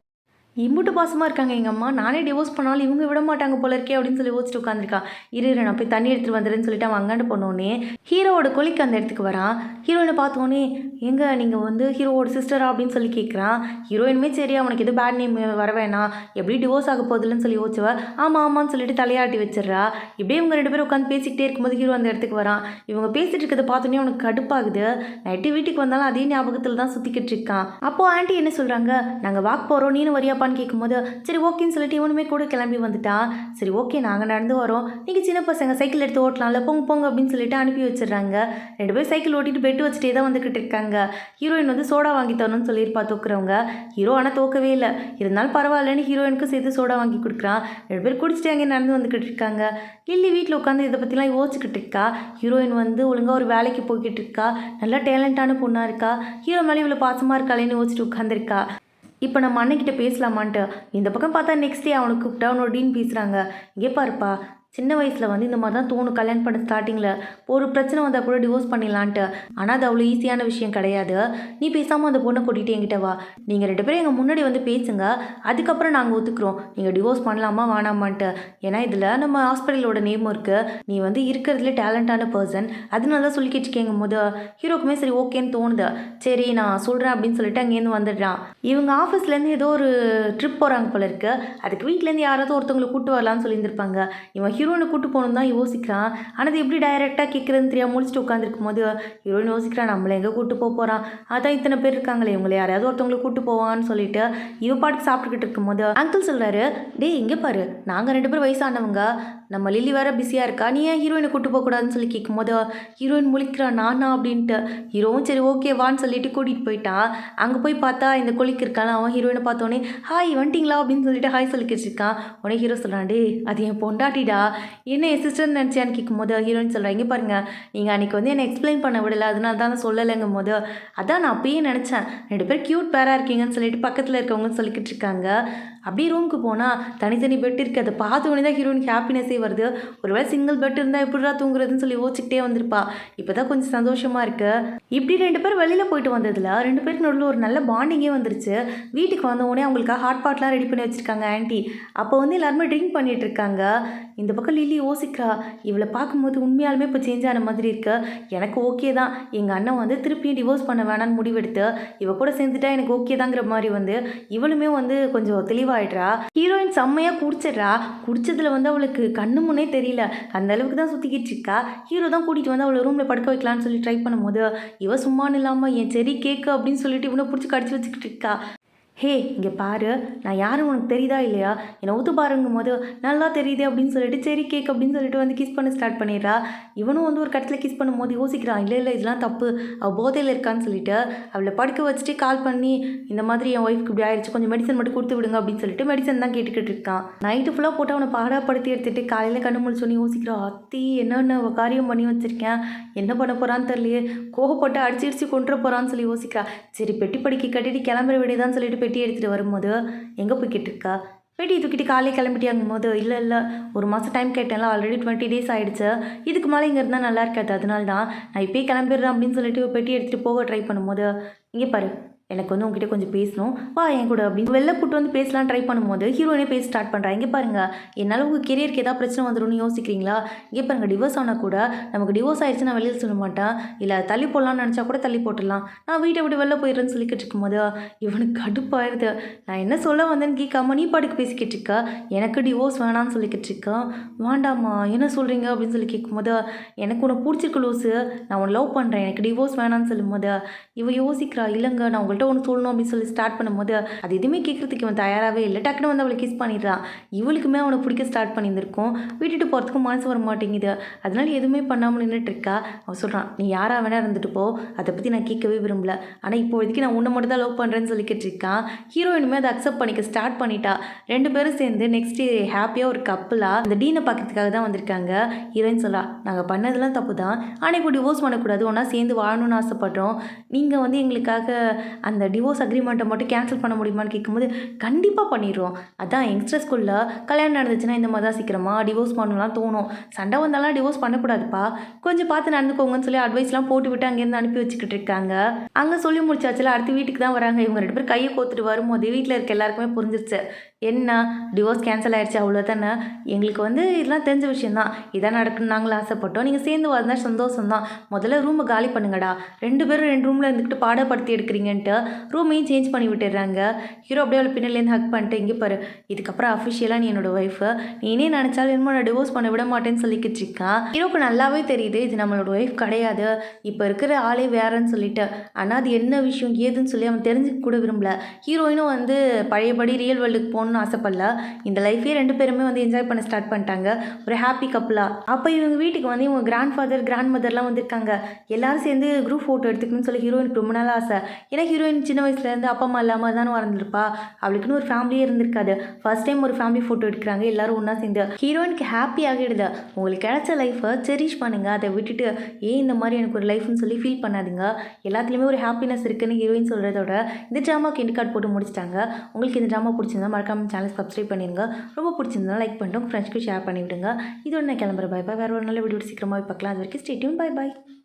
இம்புட்டு பாசமாக இருக்காங்க எங்கள் அம்மா, நானே டிவோர்ஸ் பண்ணாலும் இவங்க விட மாட்டாங்க போல இருக்கே அப்படின்னு சொல்லி யோசிச்சுட்டு உட்காந்துருக்கா. இரு நான் போய் தண்ணி எடுத்துகிட்டு வந்துடுறேன்னு சொல்லிட்டு அவன் அங்காண்டு போனோடனே ஹீரோவோட கொலிக்கு அந்த இடத்துக்கு வரான். ஹீரோயினை பார்த்தோன்னே, எங்கே நீங்கள் வந்து ஹீரோவோட சிஸ்டரா அப்படின்னு சொல்லி கேட்குறான். ஹீரோயினுமே சரி அவனுக்கு எதுவும் பேட் நேம் வர வேணாம், எப்படி டிவோர்ஸ் ஆக போகுதுன்னு சொல்லி யோசிச்சுவ, ஆமான்னு சொல்லிட்டு தலையாட்டி வச்சிடறா. இப்படியே இவங்க 2 பேரும் உட்காந்து பேசிக்கிட்டே இருக்கும்போது ஹீரோ அந்த இடத்துக்கு வரான். இவங்க பேசிட்டு இருக்கிறத பார்த்தோன்னே அவனுக்கு கடுப்பாகுது. நைட்டு வீட்டுக்கு வந்தாலும் அதே ஞாபகத்தில் தான் சுற்றிக்கிட்டு இருக்கான். அப்போது ஆண்டி என்ன சொல்கிறாங்க, நாங்கள் வாக் போகிறோம், நீனு வரியா கேட்கும்போது, சரி ஓகேன்னு சொல்லிட்டு இவனுமே கூட கிளம்பி வந்துட்டான். சரி ஓகே நாங்கள் நடந்து வரோம், நீங்கள் சின்ன பசங்க சைக்கிள் எடுத்து ஓட்டலாம்ல, போங்க அப்படின்னு சொல்லிட்டு அனுப்பி வச்சிடுறாங்க. 2 பேரும் சைக்கிள் ஓட்டிட்டு பெட்டு வச்சுட்டே தான் வந்துக்கிட்டு இருக்காங்க. ஹீரோயின் வந்து சோடா வாங்கி தரணும்னு சொல்லியிருப்பா தூக்குறவங்க. ஹீரோ ஆனால் தோக்கவே இல்லை, இருந்தாலும் பரவாயில்லன்னு ஹீரோயினுக்கு சேர்த்து சோடா வாங்கி கொடுக்குறான். 2 பேர் குடிச்சிட்டு அங்கே நடந்து வந்துக்கிட்டு இருக்காங்க. லில்லி வீட்டில் உட்காந்து இதை பற்றிலாம் யோசிச்சுக்கிட்டு இருக்கா. ஹீரோயின் வந்து ஒழுங்காக ஒரு வேலைக்கு போய்கிட்டு இருக்கா, நல்லா டேலண்டான பொண்ணாக இருக்கா, ஹீரோ மேலே இவ்வளோ பாசமாக இருக்காளேன்னு யோசிச்சுட்டு உட்காந்துருக்கா. இப்போ நம்ம அண்ணன்கிட்ட பேசலாமான்ட்டு இந்த பக்கம் பார்த்தா நெக்ஸ்ட் டே அவனுக்கு கூப்பிட்டா அவனோட டீன் பேசுகிறாங்க. இங்கே பாருப்பா, சின்ன வயசில் வந்து இந்த மாதிரி தான் தோணும், கல்யாணம் பண்ண ஸ்டார்டிங்கில் ஒரு பிரச்சனை வந்தால் கூட டிவோர்ஸ் பண்ணிடலான்ட்டு. ஆனால் அது அவ்வளோ ஈஸியான விஷயம் கிடையாது. நீ பேசாமல் அந்த பொண்ணை கூட்டிகிட்டு என்கிட்ட வா, நீங்கள் 2 பேரும் எங்கள் முன்னாடி வந்து பேசுங்க, அதுக்கப்புறம் நாங்கள் ஒத்துக்கிறோம் நீங்கள் டிவோர்ஸ் பண்ணலாமா வேணாமான்ட்டு. ஏன்னா இதில் நம்ம ஹாஸ்பிட்டலோட நேமும் இருக்குது, நீ வந்து இருக்கிறதுல டேலண்டான பர்சன், அதனால தான் சொல்லிக்கிட்டு இருக்கேங்கும் போது ஹீரோக்குமே சரி ஓகேன்னு தோணுது. சரி நான் சொல்கிறேன் அப்படின்னு சொல்லிட்டு அங்கேருந்து வந்துடுறான். இவங்க ஆஃபீஸ்லேருந்து ஏதோ ஒரு ட்ரிப் போகிறாங்க போல இருக்கு, அதுக்கு வீட்டிலேருந்து யாராவது ஒருத்தவங்களை கூப்பிட்டு வரலான்னு சொல்லியிருந்திருப்பாங்க. இவன் ஹீரோயினை கூட்டு போகணும் தான் யோசிக்கிறான். ஆனால் அது எப்படி டைரெக்டாக கேட்குறதுன்னு தெரியாமல் முடிச்சுட்டு உட்காந்துருக்கும் போது ஹீரோயின் யோசிக்கிறான், நம்மளை எங்கே கூட்டு போகிறான், அதான் இத்தனை பேர் இருக்காங்களே, இவங்களை யாரையாவது ஒருத்தவங்களை கூட்டு போவான்னு சொல்லிட்டு இவ பாட்டுக்கு சாப்பிட்டுக்கிட்டு இருக்கும்போது அங்கிள் சொல்கிறாரு, டேய் இங்கே பாரு, நாங்கள் 2 பேரும் வயசானவங்க, நம்ம லில்லி வேற பிஸியாக இருக்கா, நீ ஏன் ஹீரோயினை கூட்டு போகக்கூடாதுன்னு சொல்லி கேட்கும்போது ஹீரோயின் முழிக்கிறான், நானா அப்படின்ட்டு. ஹீரோவும் சரி ஓகேவான்னு சொல்லிட்டு கூட்டிகிட்டு போயிட்டான். அங்கே போய் பார்த்தா இந்த கொலிக்கு இருக்கான். அவன் ஹீரோயினை பார்த்தோன்னே ஹாய் வந்துட்டிங்களா அப்படின்னு சொல்லிட்டு ஹாய் சொல்லிக்கிட்டு இருக்கான். உடனே ஹீரோ சொல்கிறான், டே அது என் பொண்டாட்டிடா, என்ன என் சிஸ்டர்னு நினச்சியான்னு கேட்கும்போது ஹீரோயின் சொல்கிறேன், இங்கே பாருங்கள் நீங்கள் அன்றைக்கி வந்து என்னை எக்ஸ்பிளைன் பண்ண விடலை, அதனால தான் சொல்லலைங்கும் போது, அதான் நான் அப்பயே நினச்சேன் 2 பேர் க்யூட் பேராக இருக்கீங்கன்னு சொல்லிட்டு பக்கத்தில் இருக்கவங்கன்னு சொல்லிக்கிட்டு இருக்காங்க. அப்படியே ரூமுக்கு போனால் தனித்தனி பெட் இருக்குது, அதை பார்த்து உடனே தான் ஹீரோயினுக்கு ஹாப்பினஸே வருது. ஒருவேளை சிங்கிள் பெட் இருந்தால் எப்படிடா தூங்குறதுன்னு சொல்லி யோசிச்சுக்கிட்டே வந்திருப்பா. இப்போ தான் கொஞ்சம் சந்தோஷமாக இருக்குது. இப்படி 2 பேர் வெளியில் போயிட்டு வந்ததில் 2 பேருக்கு நடுவில் ஒரு நல்ல பாண்டிங்கே வந்துருச்சு. வீட்டுக்கு வந்த உடனே அவங்களுக்காக ஹாட் பாட்லாம் ரெடி பண்ணி வச்சுருக்காங்க ஆண்டி. அப்போ வந்து எல்லாருமே ட்ரிங்க் பண்ணிகிட்டு இருக்காங்க. இந்த பக்கம் லில்லி யோசிக்கிறா, இவளை பார்க்கும்போது உண்மையாலுமே இப்போ சேஞ்ச் ஆன மாதிரி இருக்கு, எனக்கு ஓகே தான், எங்கள் அண்ணன் வந்து திருப்பியும் டிவோர்ஸ் பண்ண வேணான்னு முடிவெடுத்து இவ கூட சேர்ந்துட்டா எனக்கு ஓகே தாங்கிற மாதிரி வந்து இவளுமே வந்து கொஞ்சம் தெளிவாயிடுறா. ஹீரோயின் செம்மையாக குடிச்சதுல வந்து அவளுக்கு கண்ணு முன்னே தெரியல, அந்த அளவுக்கு தான் சுற்றிக்கிட்டு இருக்கா. ஹீரோ தான் கூட்டிகிட்டு வந்து அவளை ரூமில் படுக்க வைக்கலான்னு சொல்லி ட்ரை பண்ணும்போது இவ சும்மானு இல்லாமல் என் செரி கேக்கு அப்படின்னு சொல்லிட்டு இவனை பிடிச்சி கடிச்சு வச்சுக்கிட்டு இருக்கா. ஹே இங்கே பாரு, நான் யாரும் உனக்கு தெரியுதா இல்லையா, என்னை ஊற்று பாருங்கும் போது நல்லா தெரியுது அப்படின்னு சொல்லிட்டு சரி கேக் அப்படின்னு சொல்லிட்டு வந்து கிஸ் பண்ண ஸ்டார்ட் பண்ணிடுறா. இவனும் வந்து ஒரு கட்டத்தில் கிஸ் பண்ணும்போது யோசிக்கிறான், இல்லை இதெல்லாம் தப்பு, அவள் போதையில் இருக்கான்னு சொல்லிட்டு அவளை படுக்க வச்சுட்டு கால் பண்ணி இந்த மாதிரி என் ஒய்ஃப்க்கு இப்படி ஆயிடுச்சு, கொஞ்சம் மெடிசன் மட்டும் கொடுத்து விடுங்க அப்படின்னு சொல்லிட்டு மெடிசன் தான் கேட்டுக்கிட்டு இருக்கான். நைட்டு ஃபுல்லாக போட்டு அவனை பாடாப்படுத்தி எடுத்துகிட்டு காலையில் கண்ணு முழிச்சோன்னு யோசிக்கிறான், அத்தி என்னென்ன காரியம் பண்ணி வச்சுருக்கேன், என்ன பண்ண போகிறான்னு தெரியலையே, கோவப்பட்டு அடிச்சு கொண்டு போகிறான்னு சொல்லி யோசிக்கிறா. சரி பெட்டி படிக்க கட்டிட்டு கிளம்புற வேண்டியதான்னு சொல்லிட்டு பெட்டி எடுத்துகிட்டு வரும்போது எங்கே போய்கிட்டு இருக்கா, பெட்டி தூக்கிட்டு காலையில் கிளம்பிட்டியாங்கும் போது இல்லை ஒரு மாதம் டைம் கேட்டேன்ல, ஆல்ரெடி 20 days ஆகிடுச்சு, இதுக்கு மேலே இங்கே இருந்தால் நல்லா இருக்காது, அதனால தான் நான் இப்போயே கிளம்பிடுறேன் அப்படின்னு சொல்லிட்டு பெட்டி எடுத்துகிட்டு போக ட்ரை பண்ணும்போது, இங்கே பாரு எனக்கு வந்து உங்ககிட்ட கொஞ்சம் பேசணும், வா என் கூட அப்படின்னு வெளில கூட்டு வந்து பேசலாம் ட்ரை பண்ணும்போது ஹீரோயினே பேச ஸ்டார்ட் பண்ணுறா. இங்கே பாருங்கள், என்னால் உங்கள் கெரியருக்கு ஏதாவது பிரச்சனை வந்துடும்னு யோசிக்கிறீங்களா? இங்கே பாருங்கள், டிவோர்ஸ் ஆனால் கூட நமக்கு டிவோர்ஸ் ஆயிடுச்சு நான் வெளியில் சொல்ல மாட்டேன், இல்லை தள்ளி போடலாம்னு நினச்சா கூட தள்ளி போட்டுடலாம், நான் வீட்டை விட்டு வெளில போயிடுறேன்னு சொல்லிக்கிட்டு இருக்கும்போது இவனுக்கு கடுப்பாயிருது. நான் என்ன சொல்ல வந்தேன்னு கேட்காம நீ பாட்டுக்கு பேசிக்கிட்டு இருக்க, எனக்கு டிவோர்ஸ் வேணான்னு சொல்லிக்கிட்டு இருக்கேன். வேண்டாமா என்ன சொல்கிறீங்க அப்படின்னு சொல்லி கேட்கும்போது, எனக்கு உன்னை பிடிச்சிருக்கு லூசு, நான் உன்னை லவ் பண்ணுறேன், எனக்கு டிவோர்ஸ் வேணான்னு சொல்லும்போது இவ யோசிக்கிறா. இல்லைங்க நான் உங்கள்கிட்ட ஒன்று சொல்லணும் அப்படின்னு சொல்லி ஸ்டார்ட் பண்ணும்போது அது எதுவுமே கேட்குறதுக்கு இவன் தயாராகவே இல்லை. டக்குன்னு வந்து அவளை கிஸ் பண்ணிடுறான். இவளுக்குமே அவனை பிடிக்க ஸ்டார்ட் பண்ணியிருந்திருக்கும். விட்டுட்டு போகிறதுக்கும் மனசு வர மாட்டேங்குது. அதனால எதுவுமே பண்ணாமல் நின்றுட்டு இருக்கா. அவன் சொல்கிறான், நீ யாராக வேணா இருந்துட்டு போ, அதை பற்றி நான் கேட்கவே விரும்பல, ஆனால் இப்போதைக்கு நான் உன்னை மட்டும் தான் லவ் பண்ணுறேன்னு சொல்லிக்கிட்டு இருக்கான். ஹீரோயினுமே அதை அக்செப்ட் பண்ணிக்க ஸ்டார்ட் பண்ணிட்டா. ரெண்டு பேரும் சேர்ந்து நெக்ஸ்ட் ஹாப்பியாக ஒரு கப்பலாக அந்த டீனை பார்க்கறதுக்காக தான் வந்திருக்காங்க. ஹீரோயின் சொல்லா, நாங்கள் பண்ணதெல்லாம் தப்பு தான், ஆனால் இப்போ டிவோர்ஸ் பண்ணக்கூடாது, ஒன்றா சேர்ந்து வாழணும்னு ஆசைப்படுறோம், நீங்கள் வந்து எங்களுக்காக அந்த டிவோர்ஸ் அக்ரிமெண்ட்டை மட்டும் கேன்சல் பண்ண முடியுமான்னு கேட்கும்போது கண்டிப்பாக பண்ணிடுவோம், அதான் யங்ஸ்டர் ஸ்கூலில் கல்யாணம் நடந்துச்சுன்னா இந்த மாதிரி தான் சீக்கிரமாக டிவோர்ஸ் பண்ணலாம் தோணும், சண்டை வந்தாலும் டிவோர்ஸ் பண்ணக்கூடாதுப்பா, கொஞ்சம் பார்த்து நடந்துக்கோங்கன்னு சொல்லி அட்வைஸ்லாம் போட்டு விட்டு அங்கேருந்து அனுப்பி வச்சுக்கிட்டு இருக்காங்க. அங்கே சொல்லி முடிச்சாச்சுல, அடுத்து வீட்டுக்கு தான் வராங்க. இவங்க ரெண்டு பேரும் கையை கோத்துட்டு வரும்போது வீட்டில் இருக்க எல்லாருக்குமே புரிஞ்சிருச்சு, என்ன டிவோர்ஸ் கேன்சல் ஆகிடுச்சு அவ்வளோதானே, எங்களுக்கு வந்து இதெல்லாம் தெரிஞ்ச விஷயந்தான், இதான் நடக்குன்னு நாங்களும் ஆசைப்பட்டோம், நீங்கள் சேர்ந்து வந்தால் சந்தோஷம் தான், முதல்ல ரூமை காலி பண்ணுங்கடா, ரெண்டு பேரும் ரெண்டு ரூமில் இருந்துக்கிட்டு பாடப்படுத்தி எடுக்கிறீங்கன்ட்டு ரூமையும் சேஞ்ச் பண்ணி விட்டுடுறாங்க. ஹீரோ அப்படியே அவளை பின்னாலேருந்து ஹக் பண்ணிட்டு, இங்கே பாரு இதுக்கப்புறம் அஃபிஷியலாக நீ என்னோட ஒய்ஃபு, நீனே நினச்சாலும் என்னமோ நான் டிவோர்ஸ் பண்ண விட மாட்டேன்னு சொல்லிக்கிட்டு இருக்கான். ஹீரோக்கு நல்லாவே தெரியுது இது நம்மளோட ஒய்ஃப் கிடையாது, இப்போ இருக்கிற ஆளே வேறன்னு சொல்லிட்டு, ஆனால் அது என்ன விஷயம் ஏதுன்னு சொல்லி அவன் தெரிஞ்சுக்க கூட விரும்பல. ஹீரோயினும் வந்து பழையபடி ரியல் வேர்ல்டுக்கு போகணும்னு ஆசைப்படல, இந்த லைஃபே ரெண்டு பேருமே வந்து என்ஜாய் பண்ண ஸ்டார்ட் பண்ணிட்டாங்க, ஒரு ஹாப்பி கப்பலாக. அப்போ இவங்க வீட்டுக்கு வந்து இவங்க கிராண்ட் ஃபாதர் கிராண்ட் மதர்லாம் வந்திருக்காங்க. எல்லாரும் சேர்ந்து குரூப் ஃபோட்டோ எடுத்துக்கணும்னு சொல்லி ஹீரோயினுக்கு ரொம்ப நாள் ஆசை. ஏன்னா ஹீரோயின் சின்ன வயசுலேருந்து அப்பா அம்மா இல்லாமல் தானே வளர்ந்துருப்பா, அவளுக்குன்னு ஒரு ஃபேமிலியே இருந்திருக்காது. ஃபர்ஸ்ட் டைம் ஒரு ஃபேமிலி ஃபோட்டோ எடுக்கிறாங்க எல்லாரும் ஒன்றா சேர்ந்து. ஹீரோயினுக்கு ஹாப்பி ஆகிடுது. உங்களுக்கு கிடைச்ச லைஃப்பை செரிஷ் பண்ணுங்கள், அதை விட்டுட்டு ஏன் இந்த மாதிரி எனக்கு ஒரு லைஃப்னு சொல்லி ஃபீல் பண்ணாதுங்க, எல்லாத்துலேயுமே ஒரு ஹாப்பினஸ் இருக்குன்னு ஹீரோயின் சொல்கிறதோட இந்த ட்ராமாக்கு எண்டு கார்டு போட்டு முடிச்சிட்டாங்க. உங்களுக்கு இந்த ட்ராமா பிடிச்சிருந்தா மறக்காம சேனல் சப்ஸ்கிரைப் பண்ணிடுங்க, ரொம்ப பிடிச்சிருந்தா லைக் பண்ணிட்டு ஃப்ரெண்ட்ஸ்க்கு ஷேர் பண்ணிவிடுங்க. இதோட நான் கிளம்புற பை பை. வேறு ஒரு நல்ல வீடியோ சீக்கிரமாக பார்க்கலாம். அது வரைக்கும் ஸ்டே டியூன். By by.